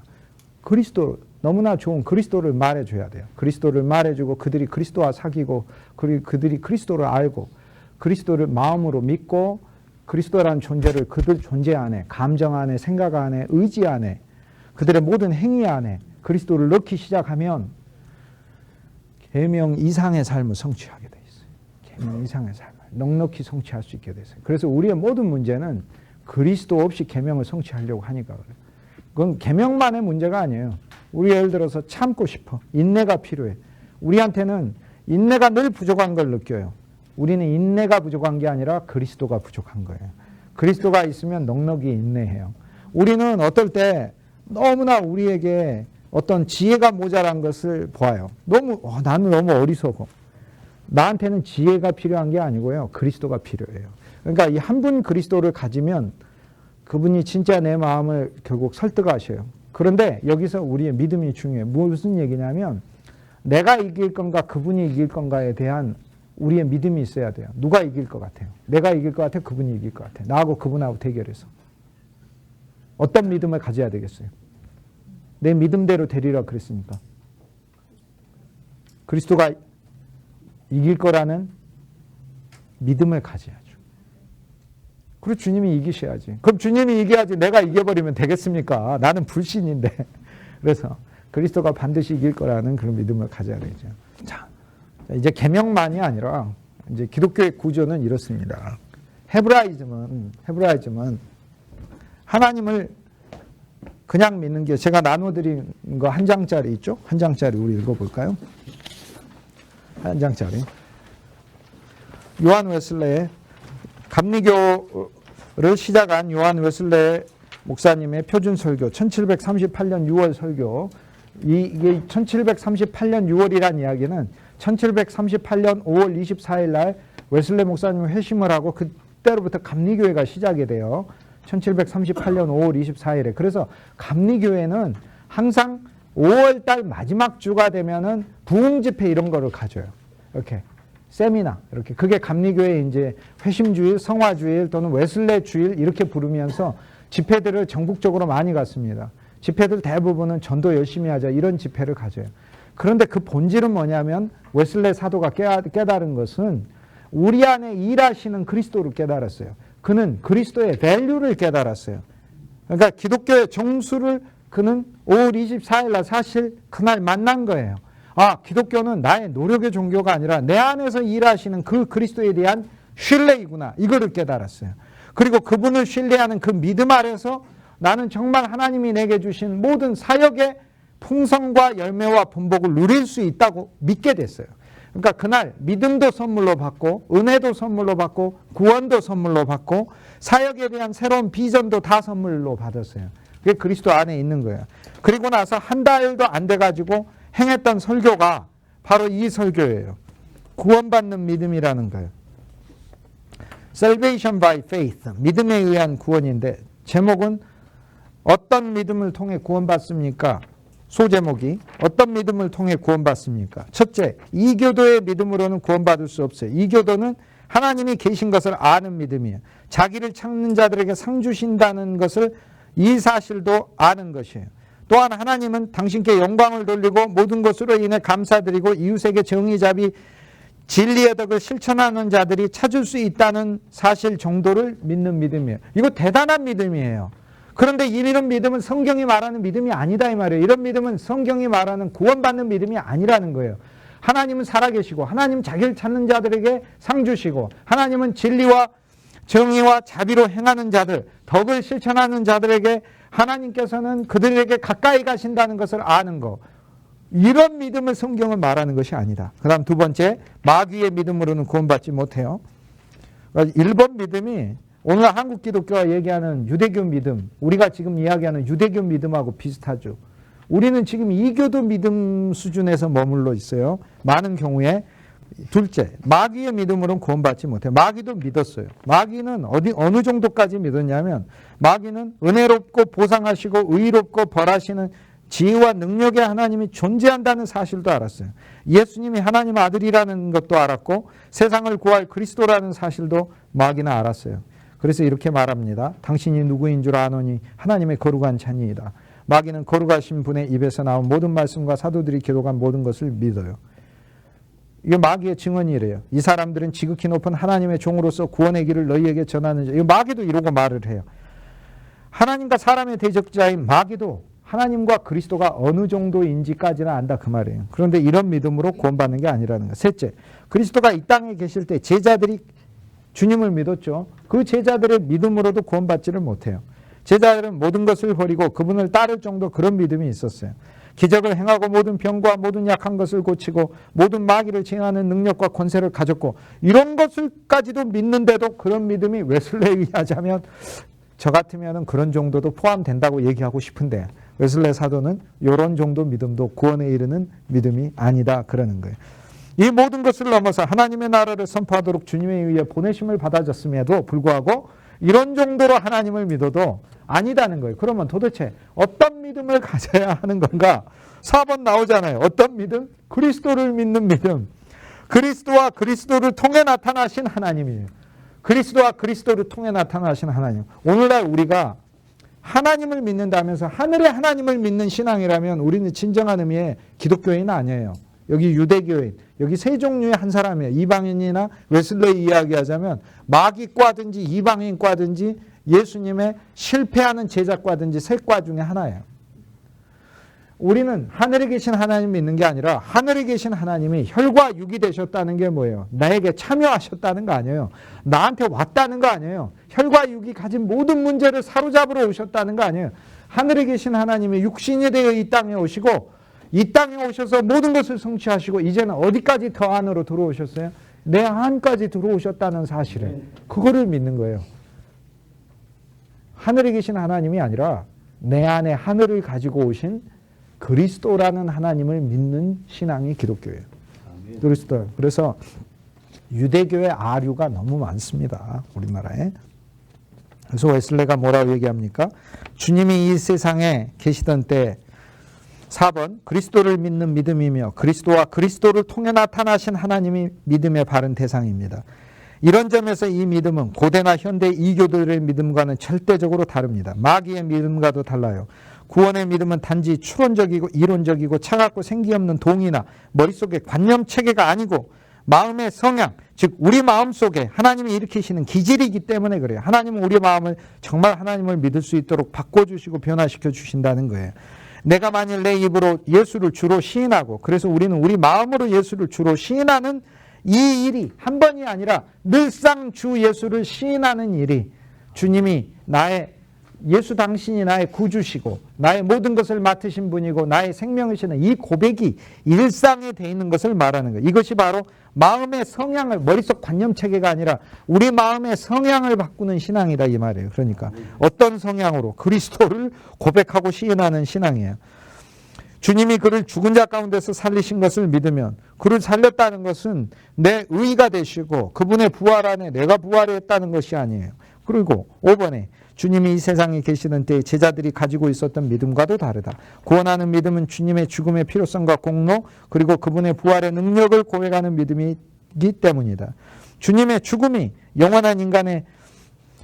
그리스도, 너무나 좋은 그리스도를 말해줘야 돼요. 그리스도를 말해주고 그들이 그리스도와 사귀고 그들이 그리스도를 알고 그리스도를 마음으로 믿고 그리스도라는 존재를 그들 존재 안에, 감정 안에, 생각 안에, 의지 안에, 그들의 모든 행위 안에 그리스도를 넣기 시작하면 계명 이상의 삶을 성취하게 돼 있어요. 계명 이상의 삶을 넉넉히 성취할 수 있게 됐어요. 그래서 우리의 모든 문제는 그리스도 없이 계명을 성취하려고 하니까 그래요. 그건 계명만의 문제가 아니에요. 우리 예를 들어서 참고 싶어. 인내가 필요해. 우리한테는 인내가 늘 부족한 걸 느껴요. 우리는 인내가 부족한 게 아니라 그리스도가 부족한 거예요. 그리스도가 있으면 넉넉히 인내해요. 우리는 어떨 때 너무나 우리에게 어떤 지혜가 모자란 것을 보아요. 나는 너무 어리석어. 나한테는 지혜가 필요한 게 아니고요. 그리스도가 필요해요. 그러니까 이 한 분 그리스도를 가지면 그분이 진짜 내 마음을 결국 설득하셔요. 그런데 여기서 우리의 믿음이 중요해요. 무슨 얘기냐면 내가 이길 건가 그분이 이길 건가에 대한 우리의 믿음이 있어야 돼요. 누가 이길 것 같아요? 내가 이길 것 같아요? 그분이 이길 것 같아요? 나하고 그분하고 대결해서. 어떤 믿음을 가져야 되겠어요? 내 믿음대로 되리라 그랬습니까? 그리스도가 이길 거라는 믿음을 가져야죠. 그리고 주님이 이기셔야지. 그럼 주님이 이겨야지 내가 이겨버리면 되겠습니까? 나는 불신인데. 그래서 그리스도가 반드시 이길 거라는 그런 믿음을 가져야 되죠. 자, 이제 계명만이 아니라 이제 기독교의 구조는 이렇습니다. 헤브라이즘은 하나님을 그냥 믿는 게 제가 나눠드린 거 한 장짜리 있죠? 한 장짜리 우리 읽어볼까요? 한 장짜리. 요한 웨슬레의 감리교를 시작한 요한 웨슬레 목사님의 표준 설교 1738년 6월 설교. 이게 1738년 6월이란 이야기는 1738년 5월 24일 날 웨슬레 목사님이 회심을 하고 그때로부터 감리교회가 시작이 돼요. 1738년 5월 24일에. 그래서 감리교회는 항상 5월 달 마지막 주가 되면은 부흥 집회 이런 거를 가져요. 이렇게 세미나 이렇게. 그게 감리교회 이제 회심주일, 성화주일 또는 웨슬레 주일 이렇게 부르면서 집회들을 전국적으로 많이 갔습니다. 집회들 대부분은 전도 열심히 하자 이런 집회를 가져요. 그런데 그 본질은 뭐냐면 웨슬레 사도가 깨달은 것은 우리 안에 일하시는 그리스도를 깨달았어요. 그는 그리스도의 밸류를 깨달았어요. 그러니까 기독교의 정수를 그는 5월 24일 날 사실 그날 만난 거예요. 아, 기독교는 나의 노력의 종교가 아니라 내 안에서 일하시는 그 그리스도에 대한 신뢰이구나. 이거를 깨달았어요. 그리고 그분을 신뢰하는 그 믿음 아래서 나는 정말 하나님이 내게 주신 모든 사역의 풍성과 열매와 분복을 누릴 수 있다고 믿게 됐어요. 그러니까 그날 믿음도 선물로 받고 은혜도 선물로 받고 구원도 선물로 받고 사역에 대한 새로운 비전도 다 선물로 받았어요. 그게 그리스도 안에 있는 거예요. 그리고 나서 한 달도 안 돼가지고 행했던 설교가 바로 이 설교예요. 구원받는 믿음이라는 거예요. Salvation by faith, 믿음에 의한 구원인데 제목은 어떤 믿음을 통해 구원받습니까? 소제목이 어떤 믿음을 통해 구원받습니까? 첫째, 이교도의 믿음으로는 구원받을 수 없어요. 이교도는 하나님이 계신 것을 아는 믿음이에요. 자기를 찾는 자들에게 상 주신다는 것을 이 사실도 아는 것이에요. 또한 하나님은 당신께 영광을 돌리고 모든 것으로 인해 감사드리고 이웃에게 정의 자비 진리의 덕을 실천하는 자들이 찾을 수 있다는 사실 정도를 믿는 믿음이에요. 이거 대단한 믿음이에요. 그런데 이런 믿음은 성경이 말하는 믿음이 아니다 이 말이에요. 이런 믿음은 성경이 말하는 구원받는 믿음이 아니라는 거예요. 하나님은 살아계시고 하나님 자기를 찾는 자들에게 상 주시고 하나님은 진리와 정의와 자비로 행하는 자들, 덕을 실천하는 자들에게 하나님께서는 그들에게 가까이 가신다는 것을 아는 거. 이런 믿음을 성경은 말하는 것이 아니다. 그 다음 두 번째, 마귀의 믿음으로는 구원받지 못해요. 1번 믿음이 오늘 한국 기독교가 얘기하는 유대교 믿음, 우리가 지금 이야기하는 유대교 믿음하고 비슷하죠. 우리는 지금 이교도 믿음 수준에서 머물러 있어요. 많은 경우에. 둘째, 마귀의 믿음으로는 구원받지 못해요. 마귀도 믿었어요. 마귀는 어느 정도까지 믿었냐면 마귀는 은혜롭고 보상하시고 의롭고 벌하시는 지혜와 능력의 하나님이 존재한다는 사실도 알았어요. 예수님이 하나님의 아들이라는 것도 알았고 세상을 구할 그리스도라는 사실도 마귀는 알았어요. 그래서 이렇게 말합니다. 당신이 누구인 줄 아노니 하나님의 거룩한 자녀이다. 마귀는 거룩하신 분의 입에서 나온 모든 말씀과 사도들이 기록한 모든 것을 믿어요. 이게 마귀의 증언이래요. 이 사람들은 지극히 높은 하나님의 종으로서 구원의 길을 너희에게 전하는 자. 이거 마귀도 이러고 말을 해요. 하나님과 사람의 대적자인 마귀도 하나님과 그리스도가 어느 정도인지까지는 안다 그 말이에요. 그런데 이런 믿음으로 구원받는 게 아니라는 거예요. 셋째, 그리스도가 이 땅에 계실 때 제자들이 주님을 믿었죠. 그 제자들의 믿음으로도 구원받지를 못해요. 제자들은 모든 것을 버리고 그분을 따를 정도 그런 믿음이 있었어요. 기적을 행하고 모든 병과 모든 약한 것을 고치고 모든 마귀를 제어하는 능력과 권세를 가졌고 이런 것을까지도 믿는데도 그런 믿음이 웨슬레에 의하자면 저 같으면 그런 정도도 포함된다고 얘기하고 싶은데 웨슬레 사도는 이런 정도 믿음도 구원에 이르는 믿음이 아니다 그러는 거예요. 이 모든 것을 넘어서 하나님의 나라를 선포하도록 주님에 의해 보내심을 받아졌음에도 불구하고 이런 정도로 하나님을 믿어도 아니다는 거예요. 그러면 도대체 어떤 믿음을 가져야 하는 건가? 4번 나오잖아요. 어떤 믿음? 그리스도를 믿는 믿음. 그리스도와 그리스도를 통해 나타나신 하나님이에요. 그리스도와 그리스도를 통해 나타나신 하나님. 오늘날 우리가 하나님을 믿는다면서 하늘의 하나님을 믿는 신앙이라면 우리는 진정한 의미의 기독교인 아니에요. 여기 유대교인, 여기 세 종류의 한 사람이에요. 이방인이나 웨슬레이 이야기하자면 마귀과든지 이방인과든지 예수님의 실패하는 제자과든지 세 과 중에 하나예요. 우리는 하늘에 계신 하나님 믿는 게 아니라 하늘에 계신 하나님이 혈과 육이 되셨다는 게 뭐예요? 나에게 참여하셨다는 거 아니에요. 나한테 왔다는 거 아니에요. 혈과 육이 가진 모든 문제를 사로잡으러 오셨다는 거 아니에요. 하늘에 계신 하나님이 육신이 되어 이 땅에 오시고 이 땅에 오셔서 모든 것을 성취하시고 이제는 어디까지 더 안으로 들어오셨어요? 내 안까지 들어오셨다는 사실을 그거를 믿는 거예요. 하늘에 계신 하나님이 아니라 내 안에 하늘을 가지고 오신 그리스도라는 하나님을 믿는 신앙이 기독교예요. 그리스도. 그래서 유대교의 아류가 너무 많습니다. 우리나라에. 그래서 웨슬레가 뭐라고 얘기합니까? 주님이 이 세상에 계시던 때 4번 그리스도를 믿는 믿음이며 그리스도와 그리스도를 통해 나타나신 하나님이 믿음의 바른 대상입니다. 이런 점에서 이 믿음은 고대나 현대 이교도들의 믿음과는 절대적으로 다릅니다. 마귀의 믿음과도 달라요. 구원의 믿음은 단지 추론적이고 이론적이고 차갑고 생기 없는 동의나 머릿속의 관념 체계가 아니고 마음의 성향, 즉 우리 마음속에 하나님이 일으키시는 기질이기 때문에 그래요. 하나님은 우리 마음을 정말 하나님을 믿을 수 있도록 바꿔주시고 변화시켜 주신다는 거예요. 내가 만일 내 입으로 예수를 주로 시인하고 그래서 우리는 우리 마음으로 예수를 주로 시인하는 이 일이 한 번이 아니라 늘상 주 예수를 시인하는 일이 주님이 나의 예수 당신이 나의 구주시고 나의 모든 것을 맡으신 분이고 나의 생명이시는 이 고백이 일상에 돼 있는 것을 말하는 거예요. 이것이 바로 마음의 성향을, 머릿속 관념 체계가 아니라 우리 마음의 성향을 바꾸는 신앙이다 이 말이에요. 그러니까 어떤 성향으로? 그리스도를 고백하고 시인하는 신앙이에요. 주님이 그를 죽은 자 가운데서 살리신 것을 믿으면, 그를 살렸다는 것은 내 의가 되시고 그분의 부활 안에 내가 부활했다는 것이 아니에요. 그리고 5번에 주님이 이 세상에 계시던 때에 제자들이 가지고 있었던 믿음과도 다르다. 구원하는 믿음은 주님의 죽음의 필요성과 공로, 그리고 그분의 부활의 능력을 고백하는 믿음이기 때문이다. 주님의 죽음이 영원한 인간의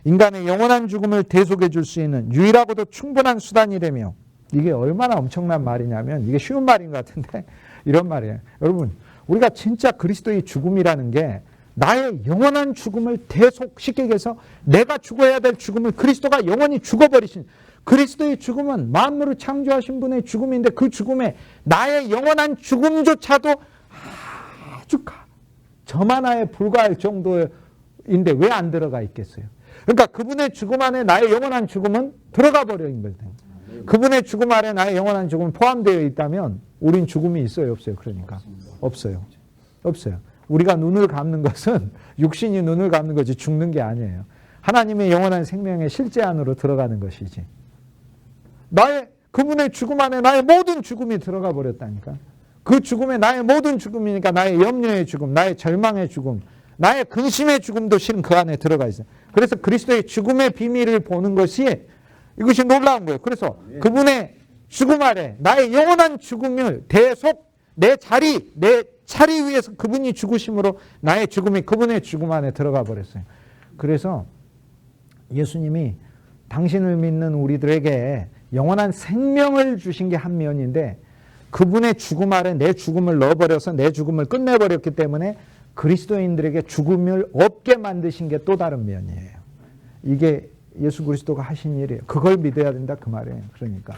영원한 죽음을 대속해 줄 수 있는 유일하고도 충분한 수단이라며, 이게 얼마나 엄청난 말이냐면, 이게 쉬운 말인 것 같은데 이런 말이에요. 여러분, 우리가 진짜 그리스도의 죽음이라는 게 나의 영원한 죽음을 대속시키기 위해서 내가 죽어야 될 죽음을 그리스도가 영원히 죽어버리신, 그리스도의 죽음은 만물을 창조하신 분의 죽음인데, 그 죽음에 나의 영원한 죽음조차도 아주 점 하나에 불과할 정도인데 왜 안 들어가 있겠어요? 그러니까 그분의 죽음 안에 나의 영원한 죽음은 들어가 버린 거예요. 그분의 죽음 안에 나의 영원한 죽음은 포함되어 있다면 우린 죽음이 있어요, 없어요? 그러니까 없어요. 없어요. 우리가 눈을 감는 것은 육신이 눈을 감는 거지 죽는 게 아니에요. 하나님의 영원한 생명의 실제 안으로 들어가는 것이지. 그분의 죽음 안에 나의 모든 죽음이 들어가 버렸다니까. 그 죽음에 나의 모든 죽음이니까 나의 염려의 죽음, 나의 절망의 죽음, 나의 근심의 죽음도 실은 그 안에 들어가 있어요. 그래서 그리스도의 죽음의 비밀을 보는 것이, 이것이 놀라운 거예요. 그래서 그분의 죽음 아래 나의 영원한 죽음을 대속, 내 자리 위에서 그분이 죽으심으로 나의 죽음이 그분의 죽음 안에 들어가 버렸어요. 그래서 예수님이 당신을 믿는 우리들에게 영원한 생명을 주신 게 한 면인데, 그분의 죽음 아래 내 죽음을 넣어버려서 내 죽음을 끝내버렸기 때문에 그리스도인들에게 죽음을 없게 만드신 게 또 다른 면이에요. 이게 예수 그리스도가 하신 일이에요. 그걸 믿어야 된다 그 말이에요. 그러니까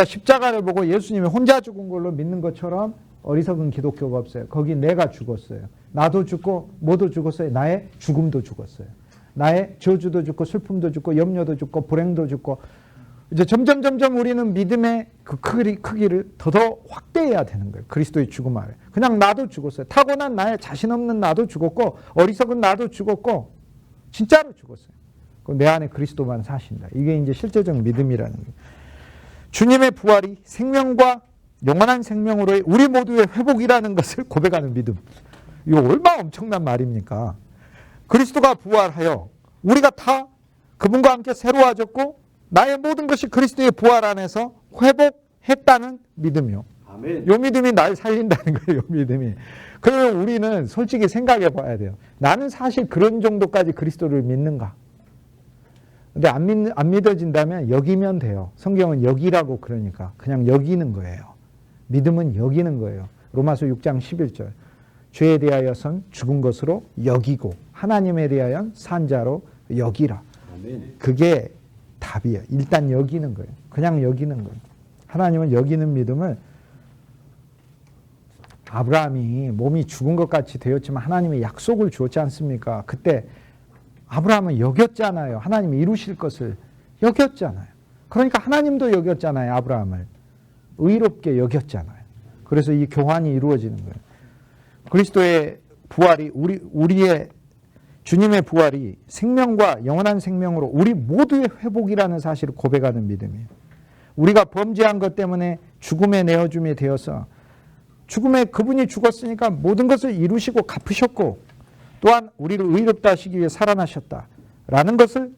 십자가를 보고 예수님이 혼자 죽은 걸로 믿는 것처럼 어리석은 기독교가 없어요. 거기 내가 죽었어요. 나도 죽고 모두 죽었어요. 나의 죽음도 죽었어요. 나의 저주도 죽고 슬픔도 죽고 염려도 죽고 불행도 죽고, 이제 점점 우리는 믿음의 그 크기를 더 확대해야 되는 거예요. 그리스도의 죽음 아래. 그냥 나도 죽었어요. 타고난 나의 자신 없는 나도 죽었고, 어리석은 나도 죽었고, 진짜로 죽었어요. 내 안에 그리스도만 사신다. 이게 이제 실제적 믿음이라는 거예요. 주님의 부활이 생명과 영원한 생명으로의 우리 모두의 회복이라는 것을 고백하는 믿음. 이거 얼마나 엄청난 말입니까? 그리스도가 부활하여 우리가 다 그분과 함께 새로워졌고, 나의 모든 것이 그리스도의 부활 안에서 회복했다는 믿음이요. 아멘. 요 믿음이 날 살린다는 거예요. 요 믿음이. 그러면 우리는 솔직히 생각해 봐야 돼요. 나는 사실 그런 정도까지 그리스도를 믿는가? 근데 안 믿어진다면 여기면 돼요. 성경은 여기라고 그러니까 그냥 여기는 거예요. 믿음은 여기는 거예요. 로마서 6장 11절. 죄에 대하여선 죽은 것으로 여기고 하나님에 대하여는 산 자로 여기라. 그게 답이에요. 일단 여기는 거예요. 그냥 여기는 거예요. 하나님은 여기는 믿음을, 아브라함이 몸이 죽은 것 같이 되었지만 하나님이 약속을 주었지 않습니까? 그때 아브라함은 여겼잖아요. 하나님이 이루실 것을 여겼잖아요. 그러니까 하나님도 여겼잖아요. 아브라함을 의롭게 여겼잖아요. 그래서 이 교환이 이루어지는 거예요. 그리스도의 부활이 우리의 주님의 부활이 생명과 영원한 생명으로 우리 모두의 회복이라는 사실을 고백하는 믿음이에요. 우리가 범죄한 것 때문에 죽음에 내어줌이 되어서, 죽음에 그분이 죽었으니까 모든 것을 이루시고 갚으셨고, 또한 우리를 의롭다 하시기 위해 살아나셨다라는 것을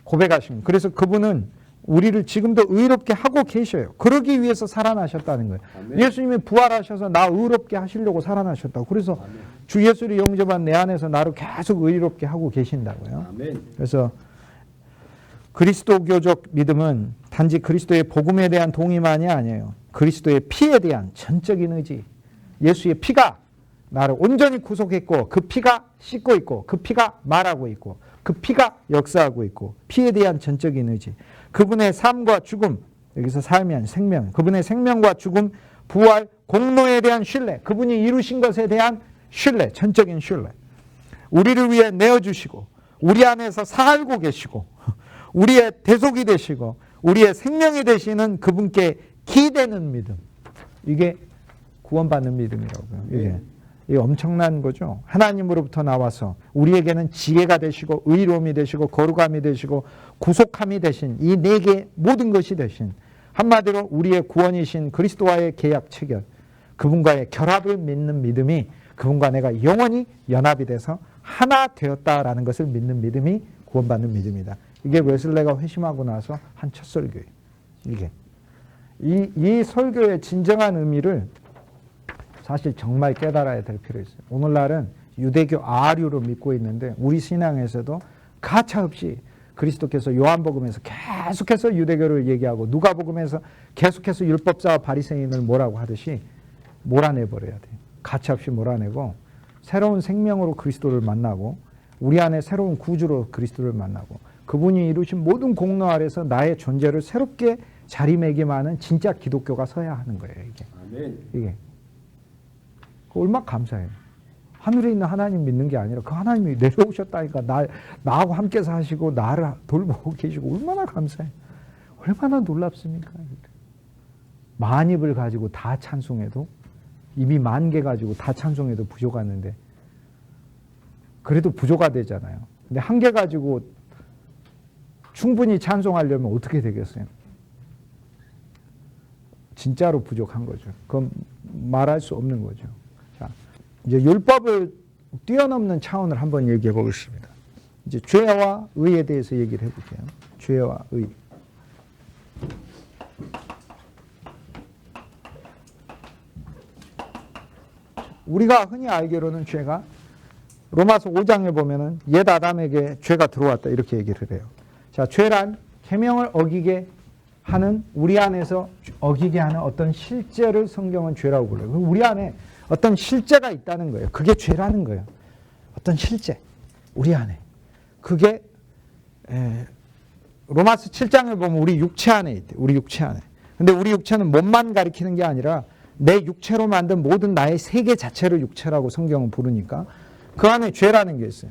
고백하신 거예요. 그래서 그분은 우리를 지금도 의롭게 하고 계셔요. 그러기 위해서 살아나셨다는 거예요. 아멘. 예수님이 부활하셔서 나 의롭게 하시려고 살아나셨다고. 그래서 아멘. 주 예수를 영접한 내 안에서 나를 계속 의롭게 하고 계신다고요. 아멘. 그래서 그리스도교적 믿음은 단지 그리스도의 복음에 대한 동의만이 아니에요. 그리스도의 피에 대한 전적인 의지. 예수의 피가 나를 온전히 구속했고, 그 피가 씻고 있고, 그 피가 말하고 있고, 그 피가 역사하고 있고, 피에 대한 전적인 의지. 그분의 삶과 죽음, 여기서 삶이 아닌 생명, 그분의 생명과 죽음, 부활, 공로에 대한 신뢰, 그분이 이루신 것에 대한 신뢰, 전적인 신뢰. 우리를 위해 내어주시고, 우리 안에서 살고 계시고, 우리의 대속이 되시고 우리의 생명이 되시는 그분께 기대는 믿음. 이게 구원받는 믿음이라고요. 이게 엄청난 거죠. 하나님으로부터 나와서 우리에게는 지혜가 되시고 의로움이 되시고 거룩함이 되시고 구속함이 되신 이 네 개 모든 것이 되신, 한마디로 우리의 구원이신 그리스도와의 계약 체결, 그분과의 결합을 믿는 믿음이, 그분과 내가 영원히 연합이 돼서 하나 되었다라는 것을 믿는 믿음이 구원받는 믿음이다. 이게 웨슬레가 회심하고 나서 한 첫 설교예요. 이게 이 설교의 진정한 의미를 사실 정말 깨달아야 될 필요 있어요. 오늘날은 유대교 아류로 믿고 있는데 우리 신앙에서도 가차없이 그리스도께서 요한복음에서 계속해서 유대교를 얘기하고 누가복음에서 계속해서 율법사와 바리새인을 뭐라고 하듯이 몰아내버려야 돼요. 가차없이 몰아내고 새로운 생명으로 그리스도를 만나고 우리 안에 새로운 구주로 그리스도를 만나고 그분이 이루신 모든 공로 아래서 나의 존재를 새롭게 자리매김하는 진짜 기독교가 서야 하는 거예요. 이게 얼마나 감사해요. 하늘에 있는 하나님 믿는 게 아니라 그 하나님이 내려오셨다니까 나하고 함께 사시고 나를 돌보고 계시고 얼마나 감사해요. 얼마나 놀랍습니까? 만입을 가지고 다 찬송해도, 입이 10,000개 가지고 다 찬송해도 부족하는데 그래도 부족하 되잖아요. 근데 1개 가지고 충분히 찬송하려면 어떻게 되겠어요? 진짜로 부족한 거죠. 그건 말할 수 없는 거죠. 자, 이제 율법을 뛰어넘는 차원을 한번 얘기해 보겠습니다. 이제 죄와 의에 대해서 얘기를 해볼게요. 죄와 의. 우리가 흔히 알기로는 죄가 로마서 5장에 보면은 옛 아담에게 죄가 들어왔다 이렇게 얘기를 해요. 자, 죄란 계명을 어기게 하는, 우리 안에서 어기게 하는 어떤 실제를 성경은 죄라고 불러요. 우리 안에 어떤 실제가 있다는 거예요. 그게 죄라는 거예요. 어떤 실제, 우리 안에. 그게 로마서 7장을 보면 우리 육체 안에 있대요. 우리 육체 안에. 근데 우리 육체는 몸만 가리키는 게 아니라 내 육체로 만든 모든 나의 세계 자체를 육체라고 성경은 부르니까 그 안에 죄라는 게 있어요.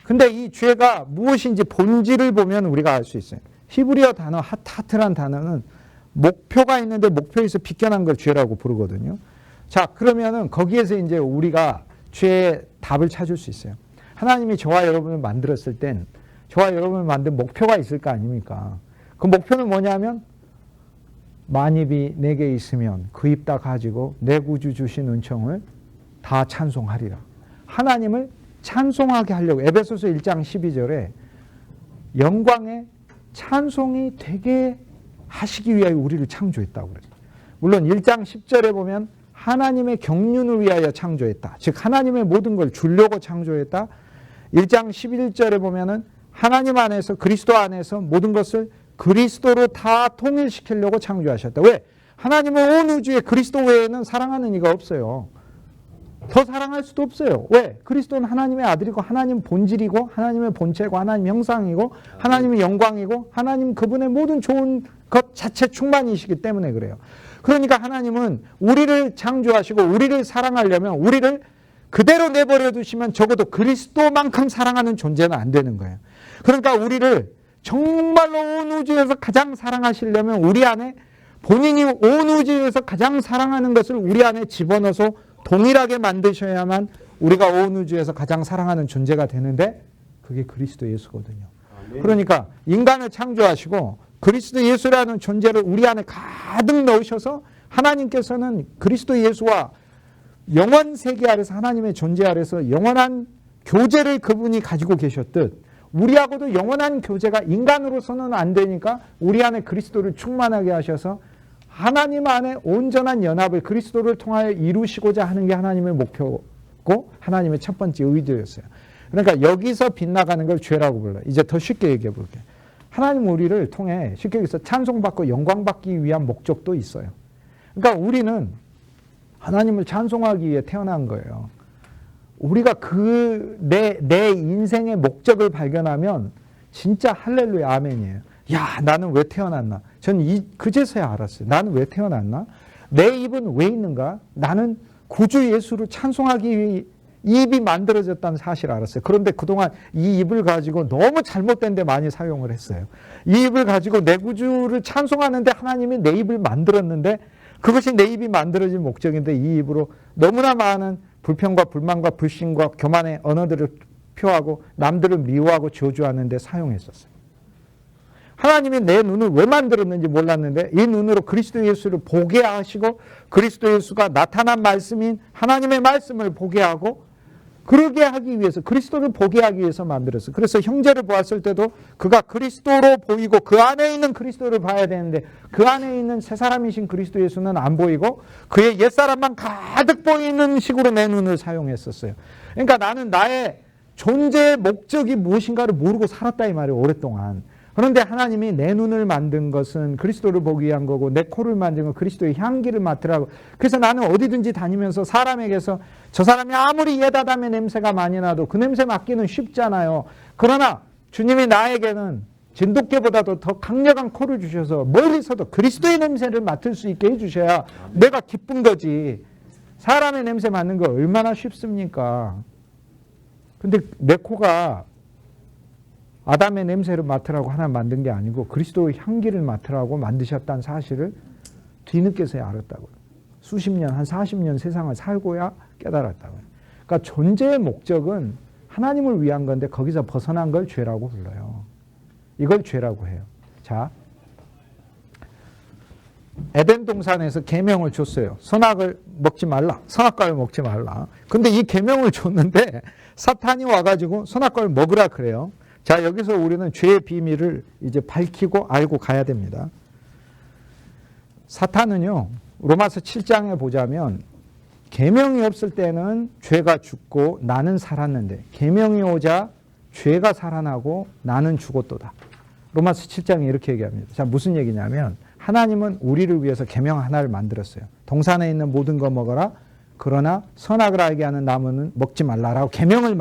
근데 이 죄가 무엇인지 본질을 보면 우리가 알 수 있어요. 히브리어 단어 하트란 단어는 목표가 있는데 목표에서 비껴난 걸 죄라고 부르거든요. 자, 그러면은 거기에서 이제 우리가 죄의 답을 찾을 수 있어요. 하나님이 저와 여러분을 만들었을 땐 저와 여러분을 만든 목표가 있을 거 아닙니까? 그 목표는 뭐냐면 만입이 내게 있으면 그 입 다 가지고 내 구주 주신 은총을 다 찬송하리라. 하나님을 찬송하게 하려고 에베소서 1장 12절에 영광의 찬송이 되게 하시기 위하여 우리를 창조했다고 그래요. 물론 1장 10절에 보면 하나님의 경륜을 위하여 창조했다. 즉 하나님의 모든 걸 주려고 창조했다. 1장 11절에 보면은 하나님 안에서 그리스도 안에서 모든 것을 그리스도로 다 통일시키려고 창조하셨다. 왜? 하나님은 온 우주에 그리스도 외에는 사랑하는 이가 없어요. 더 사랑할 수도 없어요. 왜? 그리스도는 하나님의 아들이고 하나님 본질이고 하나님의 본체고 하나님 형상이고 하나님의 영광이고 하나님 그분의 모든 좋은 것 자체 충만이시기 때문에 그래요. 그러니까 하나님은 우리를 창조하시고 우리를 사랑하려면 우리를 그대로 내버려 두시면 적어도 그리스도만큼 사랑하는 존재는 안 되는 거예요. 그러니까 우리를 정말로 온 우주에서 가장 사랑하시려면 우리 안에 본인이 온 우주에서 가장 사랑하는 것을 우리 안에 집어넣어서 동일하게 만드셔야만 우리가 온 우주에서 가장 사랑하는 존재가 되는데 그게 그리스도 예수거든요. 그러니까 인간을 창조하시고 그리스도 예수라는 존재를 우리 안에 가득 넣으셔서 하나님께서는 그리스도 예수와 영원 세계 아래서 하나님의 존재 아래서 영원한 교제를 그분이 가지고 계셨듯 우리하고도 영원한 교제가 인간으로서는 안 되니까 우리 안에 그리스도를 충만하게 하셔서 하나님 안에 온전한 연합을 그리스도를 통하여 이루시고자 하는 게 하나님의 목표고 하나님의 첫 번째 의도였어요. 그러니까 여기서 빗나가는 걸 죄라고 불러요. 이제 더 쉽게 얘기해 볼게요. 하나님 우리를 통해 쉽게 얘기해서 찬송받고 영광받기 위한 목적도 있어요. 그러니까 우리는 하나님을 찬송하기 위해 태어난 거예요. 우리가 내 인생의 목적을 발견하면 진짜 할렐루야 아멘이에요. 야, 나는 왜 태어났나? 전 그제서야 알았어요. 나는 왜 태어났나? 내 입은 왜 있는가? 나는 구주 예수를 찬송하기 이 입이 만들어졌다는 사실을 알았어요. 그런데 그동안 이 입을 가지고 너무 잘못된 데 많이 사용을 했어요. 이 입을 가지고 내 구주를 찬송하는데 하나님이 내 입을 만들었는데 그것이 내 입이 만들어진 목적인데 이 입으로 너무나 많은 불평과 불만과 불신과 교만의 언어들을 표하고 남들을 미워하고 저주하는 데 사용했었어요. 하나님이 내 눈을 왜 만들었는지 몰랐는데 이 눈으로 그리스도 예수를 보게 하시고 그리스도 예수가 나타난 말씀인 하나님의 말씀을 보게 하고 그러게 하기 위해서 그리스도를 보게 하기 위해서 만들었어요. 그래서 형제를 보았을 때도 그가 그리스도로 보이고 그 안에 있는 그리스도를 봐야 되는데 그 안에 있는 새 사람이신 그리스도 예수는 안 보이고 그의 옛사람만 가득 보이는 식으로 내 눈을 사용했었어요. 그러니까 나는 나의 존재의 목적이 무엇인가를 모르고 살았다 이 말이에요. 오랫동안. 그런데 하나님이 내 눈을 만든 것은 그리스도를 보기 위한 거고 내 코를 만든 건 그리스도의 향기를 맡으라고. 그래서 나는 어디든지 다니면서 사람에게서 저 사람이 아무리 예다담의 냄새가 많이 나도 그 냄새 맡기는 쉽잖아요. 그러나 주님이 나에게는 진돗개보다도 더 강력한 코를 주셔서 멀리서도 그리스도의 냄새를 맡을 수 있게 해주셔야 내가 기쁜 거지. 사람의 냄새 맡는 거 얼마나 쉽습니까? 근데 내 코가 아담의 냄새를 맡으라고 하나 만든 게 아니고 그리스도의 향기를 맡으라고 만드셨다는 사실을 뒤늦게서야 알았다고요. 수십 년, 한 40년 세상을 살고야 깨달았다고요. 그러니까 존재의 목적은 하나님을 위한 건데 거기서 벗어난 걸 죄라고 불러요. 이걸 죄라고 해요. 자, 에덴 동산에서 계명을 줬어요. 선악을 먹지 말라. 선악과를 먹지 말라. 근데 이 계명을 줬는데 사탄이 와가지고 선악과를 먹으라 그래요. 자, 여기서 우리는 죄의 비밀을 이제 밝히고 알고 가야 됩니다. 사탄은요, 로마서 7장에 보자면 계명이 없을 때는 죄가 죽고 나는 살았는데 계명이 오자 죄가 살아나고 나는 죽었도다. 로마서 7장에 이렇게 얘기합니다. 자, 무슨 얘기냐면 하나님은 우리를 위해서 계명 하나를 만들었어요. 동산에 있는 모든 거 먹어라. 그러나 선악을 알게 하는 나무는 먹지 말라라고 계명을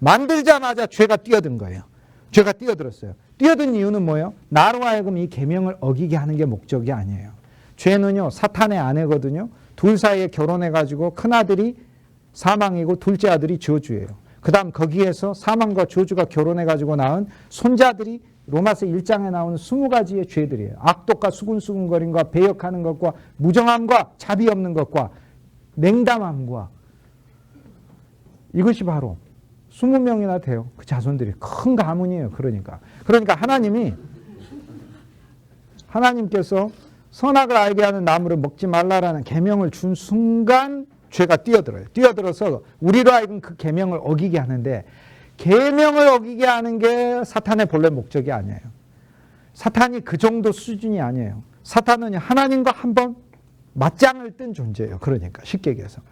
만들자마자 죄가 뛰어든 거예요. 죄가 뛰어들었어요. 뛰어든 이유는 뭐예요? 나로 하여금 이 계명을 어기게 하는 게 목적이 아니에요. 죄는요, 사탄의 아내거든요. 둘 사이에 결혼해가지고 큰아들이 사망이고 둘째 아들이 저주예요. 그 다음 거기에서 사망과 저주가 결혼해가지고 낳은 손자들이 로마서 1장에 나오는 20가지의 죄들이에요. 악독과 수군수군거림과 배역하는 것과 무정함과 자비 없는 것과 냉담함과 이것이 바로 20명이나 돼요. 그 자손들이. 큰 가문이에요. 그러니까 하나님께서 선악을 알게 하는 나무를 먹지 말라라는 계명을 준 순간 죄가 뛰어들어요. 뛰어들어서 우리로 하여금 그 계명을 어기게 하는데 계명을 어기게 하는 게 사탄의 본래 목적이 아니에요. 사탄이 그 정도 수준이 아니에요. 사탄은 하나님과 한번 맞짱을 뜬 존재예요. 그러니까 쉽게 얘기해서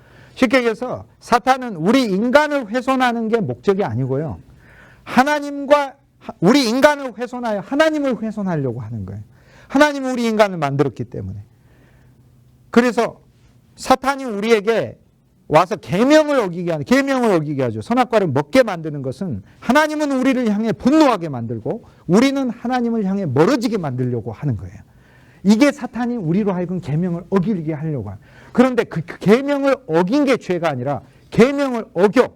사탄은 우리 인간을 훼손하는 게 목적이 아니고요. 하나님과 우리 인간을 훼손하여 하나님을 훼손하려고 하는 거예요. 하나님은 우리 인간을 만들었기 때문에. 그래서 사탄이 우리에게 와서 계명을 어기게 하죠. 선악과를 먹게 만드는 것은 하나님은 우리를 향해 분노하게 만들고 우리는 하나님을 향해 멀어지게 만들려고 하는 거예요. 이게 사탄이 우리로 하여금 계명을 어기게 하려고 하는. 그런데 그 계명을 어긴 게 죄가 아니라 계명을 어겨.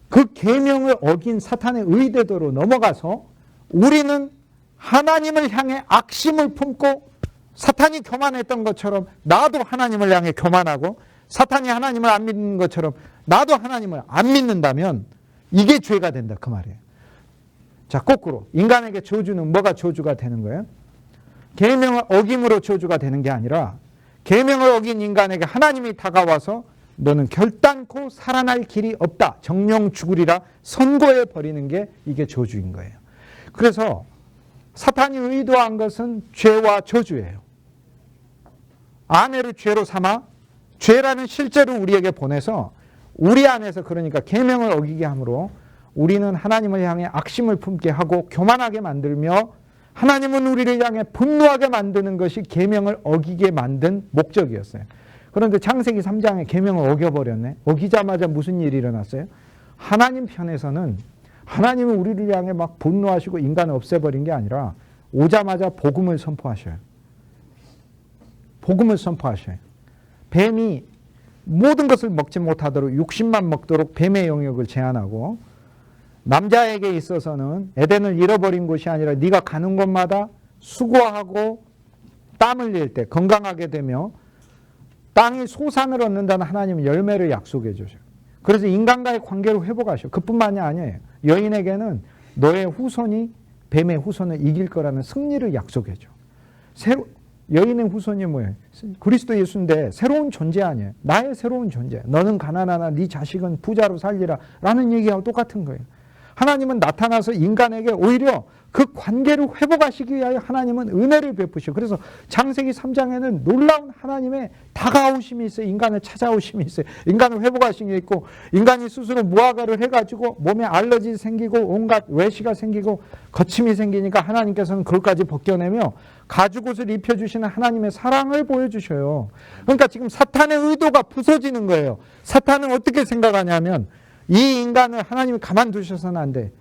그 계명을 어긴 사탄의 의대도로 넘어가서 우리는 하나님을 향해 악심을 품고 사탄이 교만했던 것처럼 나도 하나님을 향해 교만하고 사탄이 하나님을 안 믿는 것처럼 나도 하나님을 안 믿는다면 이게 죄가 된다 그 말이에요. 자, 거꾸로 인간에게 저주는 뭐가 저주가 되는 거예요? 계명을 어김으로 저주가 되는 게 아니라 계명을 어긴 인간에게 하나님이 다가와서 너는 결단코 살아날 길이 없다. 정령 죽으리라 선고해 버리는 게 이게 저주인 거예요. 그래서 사탄이 의도한 것은 죄와 저주예요. 아내를 죄로 삼아 죄라는 실제로 우리에게 보내서 우리 안에서 그러니까 계명을 어기게 함으로 우리는 하나님을 향해 악심을 품게 하고 교만하게 만들며 하나님은 우리를 향해 분노하게 만드는 것이 계명을 어기게 만든 목적이었어요. 그런데 창세기 3장에 계명을 어겨버렸네. 어기자마자 무슨 일이 일어났어요? 하나님 편에서는 하나님은 우리를 향해 막 분노하시고 인간을 없애버린 게 아니라 오자마자 복음을 선포하셔요. 복음을 선포하셔요. 뱀이 모든 것을 먹지 못하도록 육신만 먹도록 뱀의 영역을 제한하고, 남자에게 있어서는 에덴을 잃어버린 곳이 아니라 네가 가는 곳마다 수고하고 땀 흘릴 때 건강하게 되며 땅이 소산을 얻는다는 하나님은 열매를 약속해 주셔요. 그래서 인간과의 관계를 회복하셔. 그뿐만이 아니에요. 여인에게는 너의 후손이 뱀의 후손을 이길 거라는 승리를 약속해 줘. 여인의 후손이 뭐예요? 그리스도 예수인데 새로운 존재 아니에요. 나의 새로운 존재. 너는 가난하나 네 자식은 부자로 살리라 라는 얘기하고 똑같은 거예요. 하나님은 나타나서 인간에게 오히려 그 관계를 회복하시기 위하여 하나님은 은혜를 베푸시고, 그래서 창세기 3장에는 놀라운 하나님의 다가오심이 있어요. 인간을 찾아오심이 있어요. 인간을 회복하신 게 있고, 인간이 스스로 무화과를 해가지고 몸에 알러지 생기고 온갖 외시가 생기고 거침이 생기니까 하나님께서는 그것까지 벗겨내며 가죽옷을 입혀주시는 하나님의 사랑을 보여주셔요. 그러니까 지금 사탄의 의도가 부서지는 거예요. 사탄은 어떻게 생각하냐면 이 인간을 하나님이 가만두셔서는 안 돼.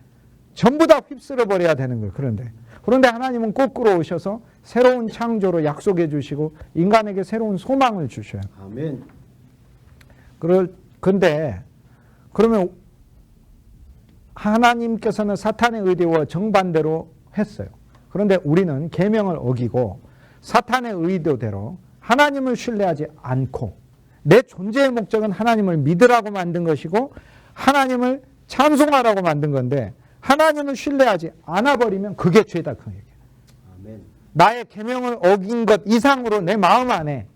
전부 다 휩쓸어 버려야 되는 거예요. 그런데 하나님은 거꾸로 오셔서 새로운 창조로 약속해 주시고 인간에게 새로운 소망을 주셔요. 아멘. 그런데 그러면 하나님께서는 사탄의 의도와 정반대로 했어요. 그런데 우리는 계명을 어기고 사탄의 의도대로 하나님을 신뢰하지 않고 내 존재의 목적은 하나님을 믿으라고 만든 것이고 하나님을 찬송하라고 만든 건데, 하나님을 신뢰하지 않아버리면 그게 죄다 그 얘기예요. 아멘. 나의 계명을 어긴 것 이상으로 내 마음 안에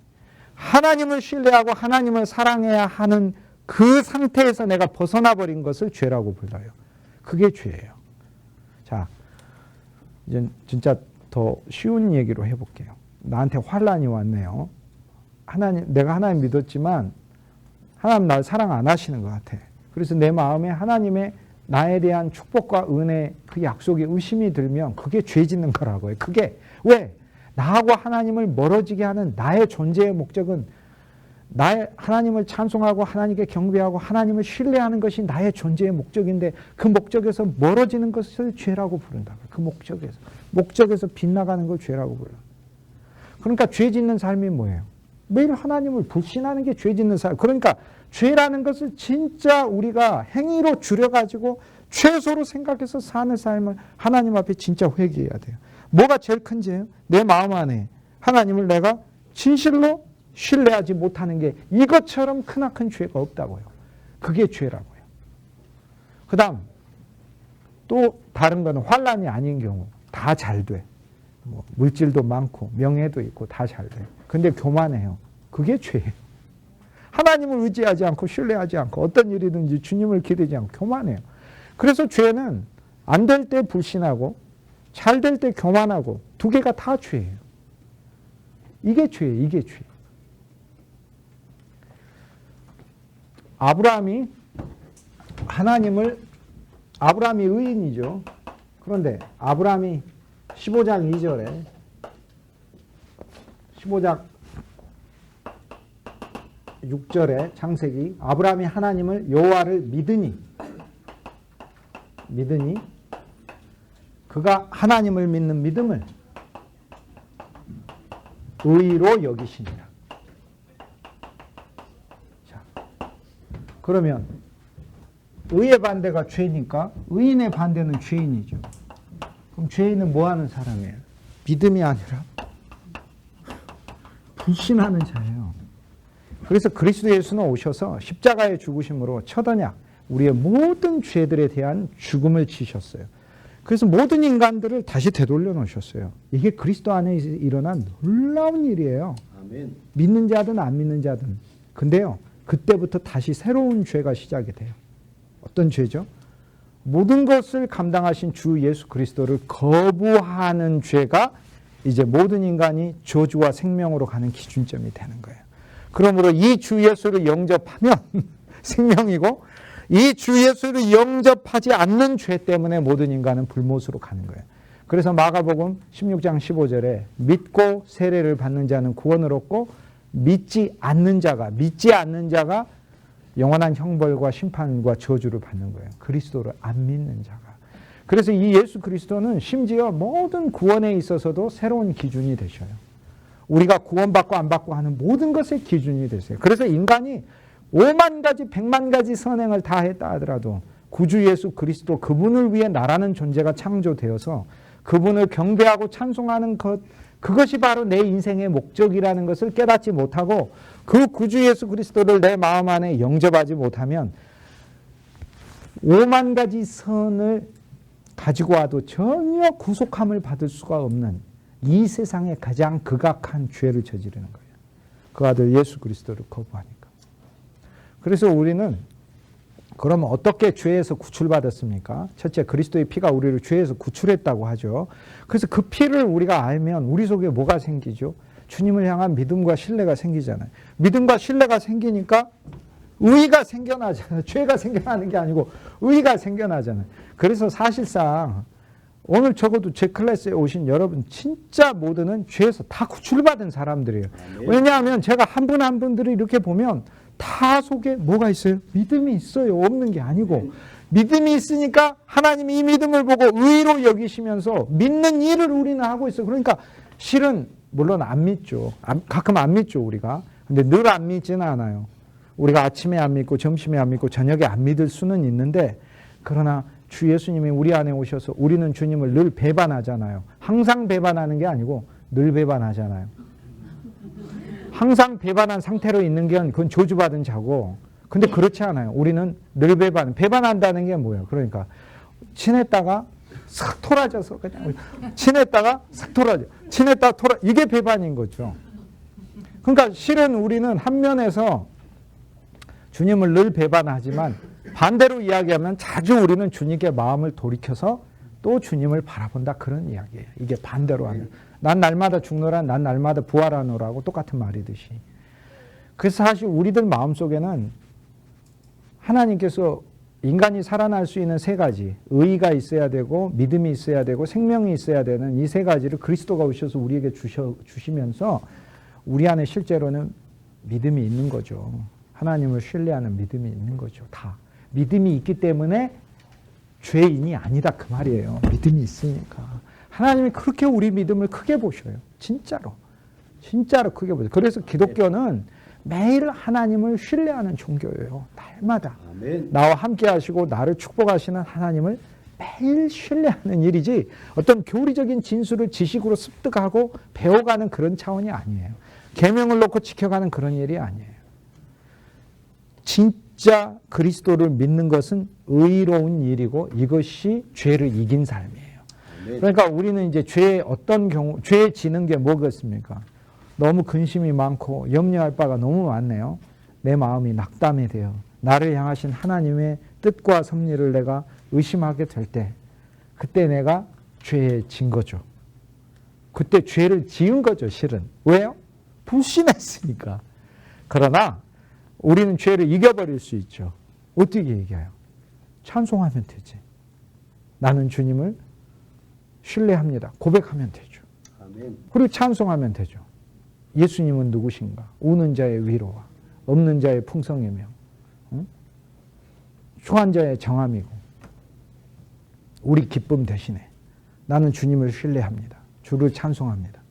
하나님을 신뢰하고 하나님을 사랑해야 하는 그 상태에서 내가 벗어나 버린 것을 죄라고 불러요. 그게 죄예요. 자, 이제 진짜 더 쉬운 얘기로 해볼게요. 나한테 환난이 왔네요. 내가 하나님 믿었지만 하나님 날 사랑 안 하시는 것 같아. 그래서 내 마음에 하나님의 나에 대한 축복과 은혜, 그 약속에 의심이 들면 그게 죄 짓는 거라고요. 그게 왜? 나하고 하나님을 멀어지게 하는 나의 존재의 목적은 나의 하나님을 찬송하고 하나님께 경배하고 하나님을 신뢰하는 것이 나의 존재의 목적인데, 그 목적에서 멀어지는 것을 죄라고 부른다. 그 목적에서 빗나가는 걸 죄라고 불러. 그러니까 죄 짓는 삶이 뭐예요? 매일 하나님을 불신하는 게 죄 짓는 삶. 그러니까 죄라는 것을 진짜 우리가 행위로 줄여가지고 최소로 생각해서 사는 삶을 하나님 앞에 진짜 회개해야 돼요. 뭐가 제일 큰 죄예요? 내 마음 안에 하나님을 내가 진실로 신뢰하지 못하는 게 이것처럼 크나큰 죄가 없다고요. 그게 죄라고요. 그 다음 또 다른 거는 환난이 아닌 경우 다 잘 돼. 뭐 물질도 많고 명예도 있고 다 잘 돼. 근데 교만해요. 그게 죄예요. 하나님을 의지하지 않고 신뢰하지 않고 어떤 일이든지 주님을 기대지 않고 교만해요. 그래서 죄는 안 될 때 불신하고 잘 될 때 교만하고 두 개가 다 죄예요. 이게 죄예요. 이게 죄. 아브라함이 의인이죠. 그런데 아브라함이 15장 2절에 15장 6절에 창세기, 아브라함이 하나님을 여호와를 믿으니 그가 하나님을 믿는 믿음을 의로 여기시니라. 자, 그러면 의의 반대가 죄니까 의인의 반대는 죄인이죠. 그럼 죄인은 뭐 하는 사람이에요? 믿음이 아니라 불신하는 자예요. 그래서 그리스도 예수는 오셔서 십자가의 죽으심으로 첫 언약, 우리의 모든 죄들에 대한 죽음을 지셨어요. 그래서 모든 인간들을 다시 되돌려 놓으셨어요. 이게 그리스도 안에 일어난 놀라운 일이에요. 아멘. 믿는 자든 안 믿는 자든. 근데요, 그때부터 다시 새로운 죄가 시작이 돼요. 어떤 죄죠? 모든 것을 감당하신 주 예수 그리스도를 거부하는 죄가 이제 모든 인간이 저주와 생명으로 가는 기준점이 되는 거예요. 그러므로 이 주 예수를 영접하면 생명이고, 이 주 예수를 영접하지 않는 죄 때문에 모든 인간은 불못으로 가는 거예요. 그래서 마가복음 16장 15절에 믿고 세례를 받는 자는 구원을 얻고 믿지 않는 자가 영원한 형벌과 심판과 저주를 받는 거예요. 그리스도를 안 믿는 자가. 그래서 이 예수 그리스도는 심지어 모든 구원에 있어서도 새로운 기준이 되셔요. 우리가 구원받고 안 받고 하는 모든 것의 기준이 되세요. 그래서 인간이 5만 가지, 100만 가지 선행을 다 했다 하더라도 구주 예수 그리스도 그분을 위해 나라는 존재가 창조되어서 그분을 경배하고 찬송하는 것, 그것이 바로 내 인생의 목적이라는 것을 깨닫지 못하고 그 구주 예수 그리스도를 내 마음 안에 영접하지 못하면 5만 가지 선을 가지고 와도 전혀 구속함을 받을 수가 없는 이 세상의 가장 극악한 죄를 저지르는 거예요. 그 아들 예수 그리스도를 거부하니까. 그래서 우리는 그러면 어떻게 죄에서 구출받았습니까? 첫째, 그리스도의 피가 우리를 죄에서 구출했다고 하죠. 그래서 그 피를 우리가 알면 우리 속에 뭐가 생기죠? 주님을 향한 믿음과 신뢰가 생기잖아요. 믿음과 신뢰가 생기니까 의의가 생겨나잖아요. 죄가 생겨나는 게 아니고 의의가 생겨나잖아요. 그래서 사실상 오늘 적어도 제 클래스에 오신 여러분 진짜 모두는 죄에서 다 구출받은 사람들이에요. 왜냐하면 제가 한 분 한 분들을 이렇게 보면 다 속에 뭐가 있어요? 믿음이 있어요. 없는 게 아니고. 믿음이 있으니까 하나님이 이 믿음을 보고 의로 여기시면서 믿는 일을 우리는 하고 있어요. 그러니까 실은 물론 안 믿죠. 가끔 안 믿죠, 우리가. 근데 늘 안 믿지는 않아요. 우리가 아침에 안 믿고 점심에 안 믿고 저녁에 안 믿을 수는 있는데 그러나 주 예수님이 우리 안에 오셔서 우리는 주님을 늘 배반하잖아요. 항상 배반하는 게 아니고 늘 배반하잖아요. 항상 배반한 상태로 있는 게 그건 저주받은 자고 근데 그렇지 않아요. 우리는 늘 배반한다는 게 뭐예요? 그러니까 친했다가 싹 토라져서 그냥 친했다가 싹 친했다가 이게 배반인 거죠. 그러니까 실은 우리는 한 면에서 주님을 늘 배반하지만 반대로 이야기하면 자주 우리는 주님께 마음을 돌이켜서 또 주님을 바라본다 그런 이야기예요. 이게 반대로 하면 난 날마다 죽노라 난 날마다 부활하노라고 똑같은 말이듯이. 그래서 사실 우리들 마음속에는 하나님께서 인간이 살아날 수 있는 세 가지, 의의가 있어야 되고 믿음이 있어야 되고 생명이 있어야 되는 이 세 가지를 그리스도가 오셔서 우리에게 주시면서 우리 안에 실제로는 믿음이 있는 거죠. 하나님을 신뢰하는 믿음이 있는 거죠. 다. 믿음이 있기 때문에 죄인이 아니다 그 말이에요. 믿음이 있으니까. 하나님이 그렇게 우리 믿음을 크게 보셔요. 진짜로. 진짜로 크게 보셔요. 그래서 기독교는 매일 하나님을 신뢰하는 종교예요. 날마다. 아멘. 나와 함께 하시고 나를 축복하시는 하나님을 매일 신뢰하는 일이지 어떤 교리적인 진술을 지식으로 습득하고 배워가는 그런 차원이 아니에요. 계명을 놓고 지켜가는 그런 일이 아니에요. 진짜 그리스도를 믿는 것은 의로운 일이고 이것이 죄를 이긴 삶이에요. 그러니까 우리는 이제 죄의 어떤 경우, 죄에 지는 게 뭐겠습니까? 너무 근심이 많고 염려할 바가 너무 많네요. 내 마음이 낙담이 돼요. 나를 향하신 하나님의 뜻과 섭리를 내가 의심하게 될 때, 그때 내가 죄에 진 거죠. 그때 죄를 지은 거죠, 실은. 왜요? 불신했으니까. 그러나 우리는 죄를 이겨버릴 수 있죠. 어떻게 이겨요? 찬송하면 되지. 나는 주님을 신뢰합니다. 고백하면 되죠. 아멘. 그리고 찬송하면 되죠. 예수님은 누구신가? 우는 자의 위로와 없는 자의 풍성이며 초한 자의 정함이고 우리 기쁨 대신에 나는 주님을 신뢰합니다. 주를 찬송합니다.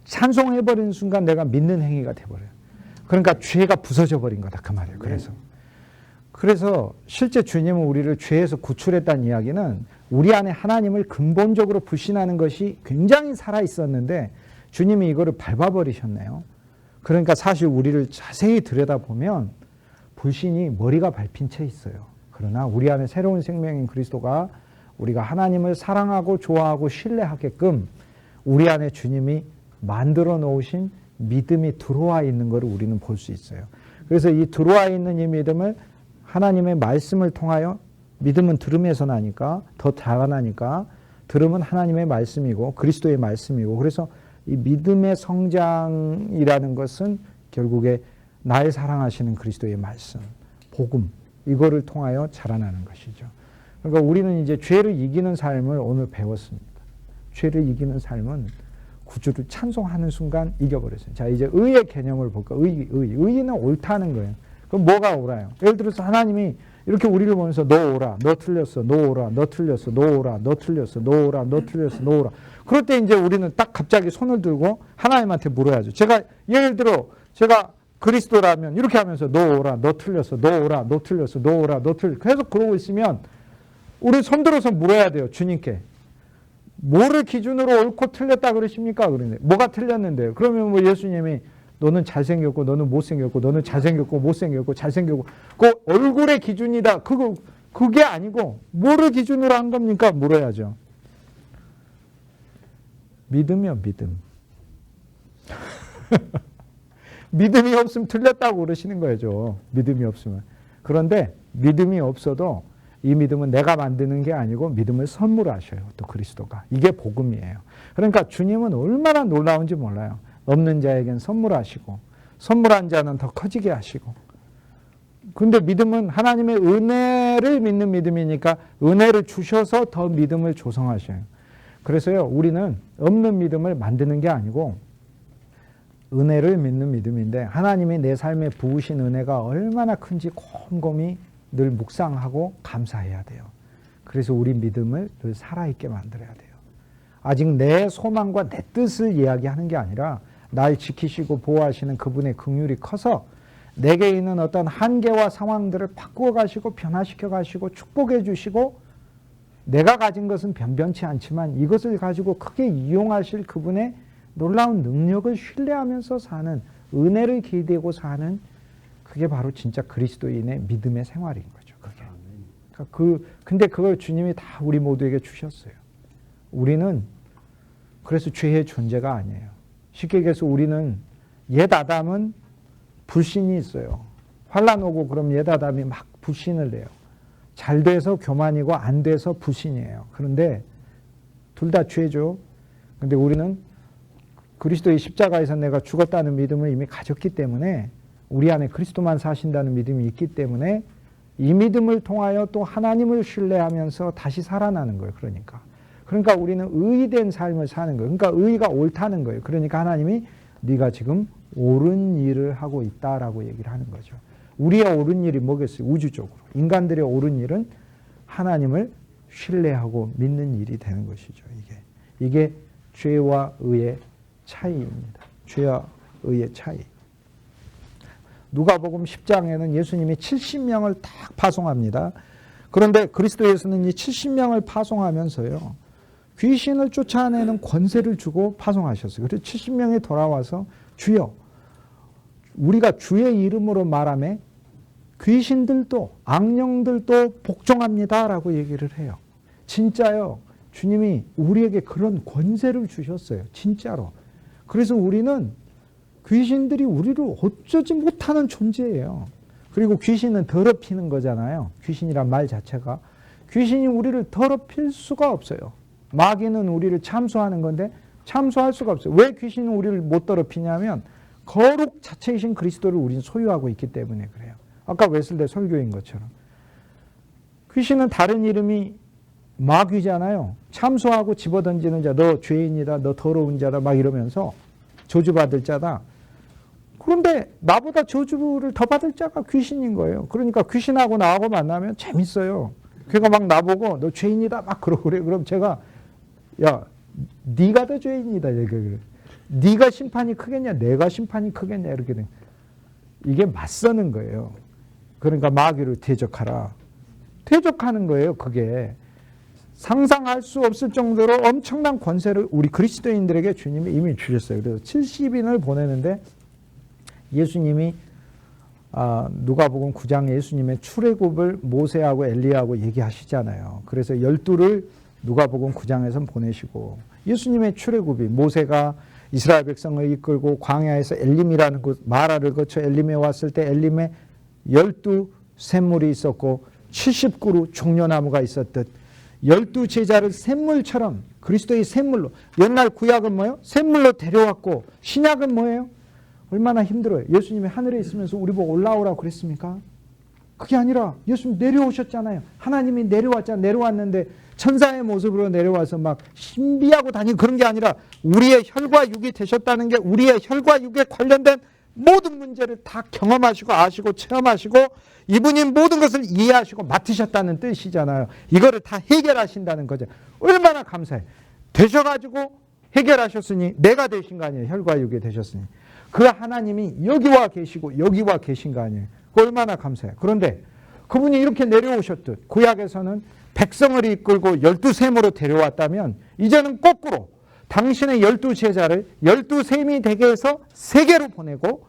찬송해버리는 순간 내가 믿는 행위가 돼버려요. 그러니까 죄가 부서져 버린 거다 그 말이에요. 그래서 실제 주님은 우리를 죄에서 구출했다는 이야기는 우리 안에 하나님을 근본적으로 불신하는 것이 굉장히 살아있었는데 주님이 이거를 밟아버리셨네요. 그러니까 사실 우리를 자세히 들여다보면 불신이 머리가 밟힌 채 있어요. 그러나 우리 안에 새로운 생명인 그리스도가 우리가 하나님을 사랑하고 좋아하고 신뢰하게끔 우리 안에 주님이 만들어 놓으신 믿음이 들어와 있는 것을 우리는 볼 수 있어요. 그래서 이 들어와 있는 이 믿음을 하나님의 말씀을 통하여 믿음은 들음에서 나니까 더 자라나니까 들음은 하나님의 말씀이고 그리스도의 말씀이고 그래서 이 믿음의 성장이라는 것은 결국에 날 사랑하시는 그리스도의 말씀, 복음 이거를 통하여 자라나는 것이죠. 그러니까 우리는 이제 죄를 이기는 삶을 오늘 배웠습니다. 죄를 이기는 삶은 구주를 찬송하는 순간 이겨버렸어요. 자, 이제 의의 개념을 볼까? 의의는 옳다는 거예요. 그럼 뭐가 옳아요? 예를 들어서 하나님이 이렇게 우리를 보면서 너 오라, 너 틀렸어, 너 오라, 너 틀렸어, 너 오라, 너 틀렸어, 너 오라, 너 틀렸어, 너 오라. 그럴 때 이제 우리는 딱 갑자기 손을 들고 하나님한테 물어야죠. 제가 예를 들어 제가 그리스도라면 이렇게 하면서 너 오라, 너 틀렸어, 너 오라, 너 틀렸어, 너 오라, 너 틀렸어. 계속 그러고 있으면 우리 손 들어서 물어야 돼요. 주님께. 뭐를 기준으로 옳고 틀렸다 그러십니까? 그러는데 뭐가 틀렸는데요? 그러면 뭐 예수님이 너는 잘생겼고 너는 못생겼고 너는 잘생겼고 못생겼고 잘생겼고 그 얼굴의 기준이다. 그게 아니고 뭐를 기준으로 한 겁니까? 물어야죠. 믿음이요, 믿음. 믿음이 없으면 틀렸다고 그러시는 거죠. 믿음이 없으면. 그런데 믿음이 없어도 이 믿음은 내가 만드는 게 아니고 믿음을 선물하셔요. 또 그리스도가. 이게 복음이에요. 그러니까 주님은 얼마나 놀라운지 몰라요. 없는 자에겐 선물하시고 선물한 자는 더 커지게 하시고. 그런데 믿음은 하나님의 은혜를 믿는 믿음이니까 은혜를 주셔서 더 믿음을 조성하셔요. 그래서요, 우리는 없는 믿음을 만드는 게 아니고 은혜를 믿는 믿음인데 하나님이 내 삶에 부으신 은혜가 얼마나 큰지 곰곰이 늘 묵상하고 감사해야 돼요. 그래서 우리 믿음을 늘 살아있게 만들어야 돼요. 아직 내 소망과 내 뜻을 이야기하는 게 아니라 날 지키시고 보호하시는 그분의 긍휼이 커서 내게 있는 어떤 한계와 상황들을 바꾸어 가시고 변화시켜 가시고 축복해 주시고 내가 가진 것은 변변치 않지만 이것을 가지고 크게 이용하실 그분의 놀라운 능력을 신뢰하면서 사는 은혜를 기대고 사는 그게 바로 진짜 그리스도인의 믿음의 생활인 거죠. 그게. 근데 그걸 주님이 다 우리 모두에게 주셨어요. 우리는 그래서 죄의 존재가 아니에요. 쉽게 얘기해서 우리는 옛 아담은 불신이 있어요. 환난 오고 그럼 옛 아담이 막 불신을 해요. 잘 돼서 교만이고 안 돼서 불신이에요. 그런데 둘 다 죄죠. 근데 우리는 그리스도의 십자가에서 내가 죽었다는 믿음을 이미 가졌기 때문에 우리 안에 그리스도만 사신다는 믿음이 있기 때문에 이 믿음을 통하여 또 하나님을 신뢰하면서 다시 살아나는 거예요. 그러니까 우리는 의된 삶을 사는 거예요. 그러니까 의가 옳다는 거예요. 그러니까 하나님이 네가 지금 옳은 일을 하고 있다라고 얘기를 하는 거죠. 우리의 옳은 일이 뭐겠어요? 우주적으로. 인간들의 옳은 일은 하나님을 신뢰하고 믿는 일이 되는 것이죠. 이게 죄와 의의 차이입니다. 죄와 의의 차이. 누가복음 10장에는 예수님이 70명을 딱 파송합니다. 그런데 그리스도에서는 이 70명을 파송하면서요. 귀신을 쫓아내는 권세를 주고 파송하셨어요. 그래서 70명이 돌아와서 주여 우리가 주의 이름으로 말하며 귀신들도 악령들도 복종합니다라고 얘기를 해요. 진짜요. 주님이 우리에게 그런 권세를 주셨어요. 진짜로. 그래서 우리는 귀신들이 우리를 어쩌지 못하는 존재예요. 그리고 귀신은 더럽히는 거잖아요. 귀신이란 말 자체가. 귀신이 우리를 더럽힐 수가 없어요. 마귀는 우리를 참소하는 건데 참소할 수가 없어요. 왜 귀신은 우리를 못 더럽히냐면 거룩 자체이신 그리스도를 우리는 소유하고 있기 때문에 그래요. 아까 웨슬레 설교인 것처럼. 귀신은 다른 이름이 마귀잖아요. 참소하고 집어던지는 자, 너 죄인이다, 너 더러운 자다 막 이러면서 저주받을 자다. 그런데 나보다 저주를 더 받을 자가 귀신인 거예요. 그러니까 귀신하고 나하고 만나면 재밌어요. 걔가 막 나보고 너 죄인이다 막 그러고 그래. 그럼 제가 야 네가 더 죄인이다. 그래. 네가 심판이 크겠냐 내가 심판이 크겠냐 이렇게 돼. 이게 맞서는 거예요. 그러니까 마귀를 대적하라. 대적하는 거예요. 그게. 상상할 수 없을 정도로 엄청난 권세를 우리 그리스도인들에게 주님이 이미 주셨어요. 그래서 70인을 보내는데 예수님이 누가복음 9장에 예수님의 출애굽을 모세하고 엘리야하고 얘기하시잖아요. 그래서 12를 누가복음 9장에서 보내시고 예수님의 출애굽이 모세가 이스라엘 백성을 이끌고 광야에서 엘림이라는 곳 마라를 거쳐 엘림에 왔을 때 엘림에 12 샘물이 있었고 70그루 종려나무가 있었듯 12 제자를 샘물처럼 그리스도의 샘물로 옛날 구약은 뭐예요? 샘물로 데려왔고 신약은 뭐예요? 얼마나 힘들어요. 예수님이 하늘에 있으면서 우리 보고 올라오라고 그랬습니까? 그게 아니라 예수님 내려오셨잖아요. 하나님이 내려왔는데 천사의 모습으로 내려와서 막 신비하고 다니는 그런 게 아니라 우리의 혈과 육이 되셨다는 게 우리의 혈과 육에 관련된 모든 문제를 다 경험하시고 아시고 체험하시고 이분이 모든 것을 이해하시고 맡으셨다는 뜻이잖아요. 이거를 다 해결하신다는 거죠. 얼마나 감사해. 되셔가지고 해결하셨으니 내가 되신 거 아니에요. 혈과 육이 되셨으니. 그 하나님이 여기와 계시고 여기와 계신 거 아니에요. 얼마나 감사해요. 그런데 그분이 이렇게 내려오셨듯 구약에서는 백성을 이끌고 12셈으로 데려왔다면 이제는 거꾸로 당신의 12제자를 12셈이 되게 해서 세계로 보내고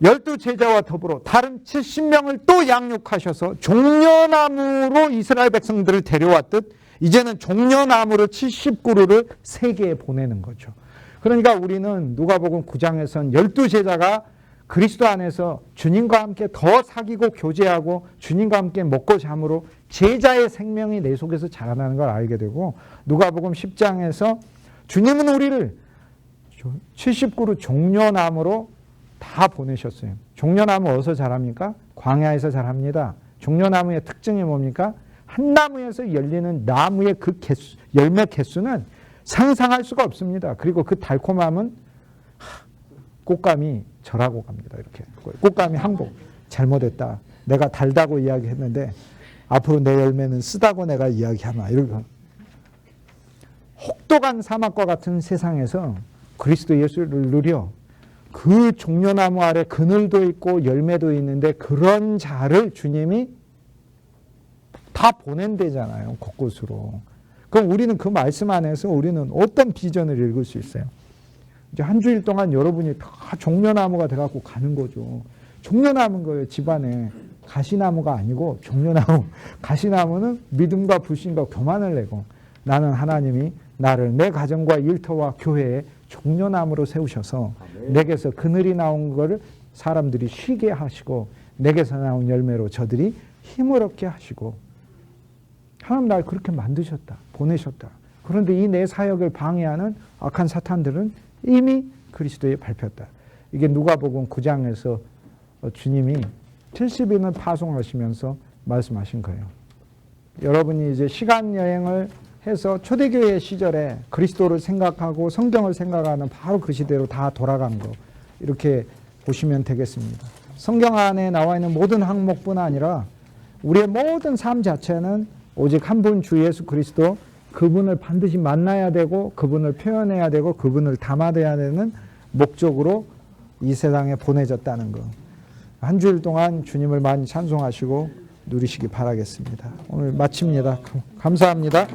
12제자와 더불어 다른 70명을 또 양육하셔서 종려나무로 이스라엘 백성들을 데려왔듯 이제는 종려나무로 70그루를 세계에 보내는 거죠. 그러니까 우리는 누가복음 9장에선 12제자가 그리스도 안에서 주님과 함께 더 사귀고 교제하고 주님과 함께 먹고 잠으로 제자의 생명이 내 속에서 자라나는 걸 알게 되고 누가복음 10장에서 주님은 우리를 70그루 종려나무로 다 보내셨어요. 종려나무 어디서 자랍니까? 광야에서 자랍니다. 종려나무의 특징이 뭡니까? 한 나무에서 열리는 나무의 그 개수, 열매 개수는 상상할 수가 없습니다. 그리고 그 달콤함은 꽃감이 절하고 갑니다. 이렇게 꽃감이 항복. 잘못했다. 내가 달다고 이야기했는데 앞으로 내 열매는 쓰다고 내가 이야기하나. 이렇게 혹독한 사막과 같은 세상에서 그리스도 예수를 누려 그 종려나무 아래 그늘도 있고 열매도 있는데 그런 자를 주님이 다 보낸대잖아요. 곳곳으로. 그럼 우리는 그 말씀 안에서 우리는 어떤 비전을 읽을 수 있어요? 이제 한 주일 동안 여러분이 다 종려나무가 돼갖고 가는 거죠. 종려나무인 거예요. 집안에. 가시나무가 아니고 종려나무. 가시나무는 믿음과 불신과 교만을 내고 나는 하나님이 나를 내 가정과 일터와 교회에 종려나무로 세우셔서 내게서 그늘이 나온 것을 사람들이 쉬게 하시고 내게서 나온 열매로 저들이 힘을 얻게 하시고 하나님 날 그렇게 만드셨다. 보내셨다. 그런데 이 내 사역을 방해하는 악한 사탄들은 이미 그리스도에 밟혔다. 이게 누가복음 9장에서 주님이 70인을 파송하시면서 말씀하신 거예요. 여러분이 이제 시간 여행을 해서 초대교회 시절에 그리스도를 생각하고 성경을 생각하는 바로 그 시대로 다 돌아간 거 이렇게 보시면 되겠습니다. 성경 안에 나와 있는 모든 항목뿐 아니라 우리의 모든 삶 자체는 오직 한 분 주 예수 그리스도 그분을 반드시 만나야 되고 그분을 표현해야 되고 그분을 담아내야 되는 목적으로 이 세상에 보내졌다는 거. 한 주일 동안 주님을 많이 찬송하시고 누리시기 바라겠습니다. 오늘 마칩니다. 감사합니다.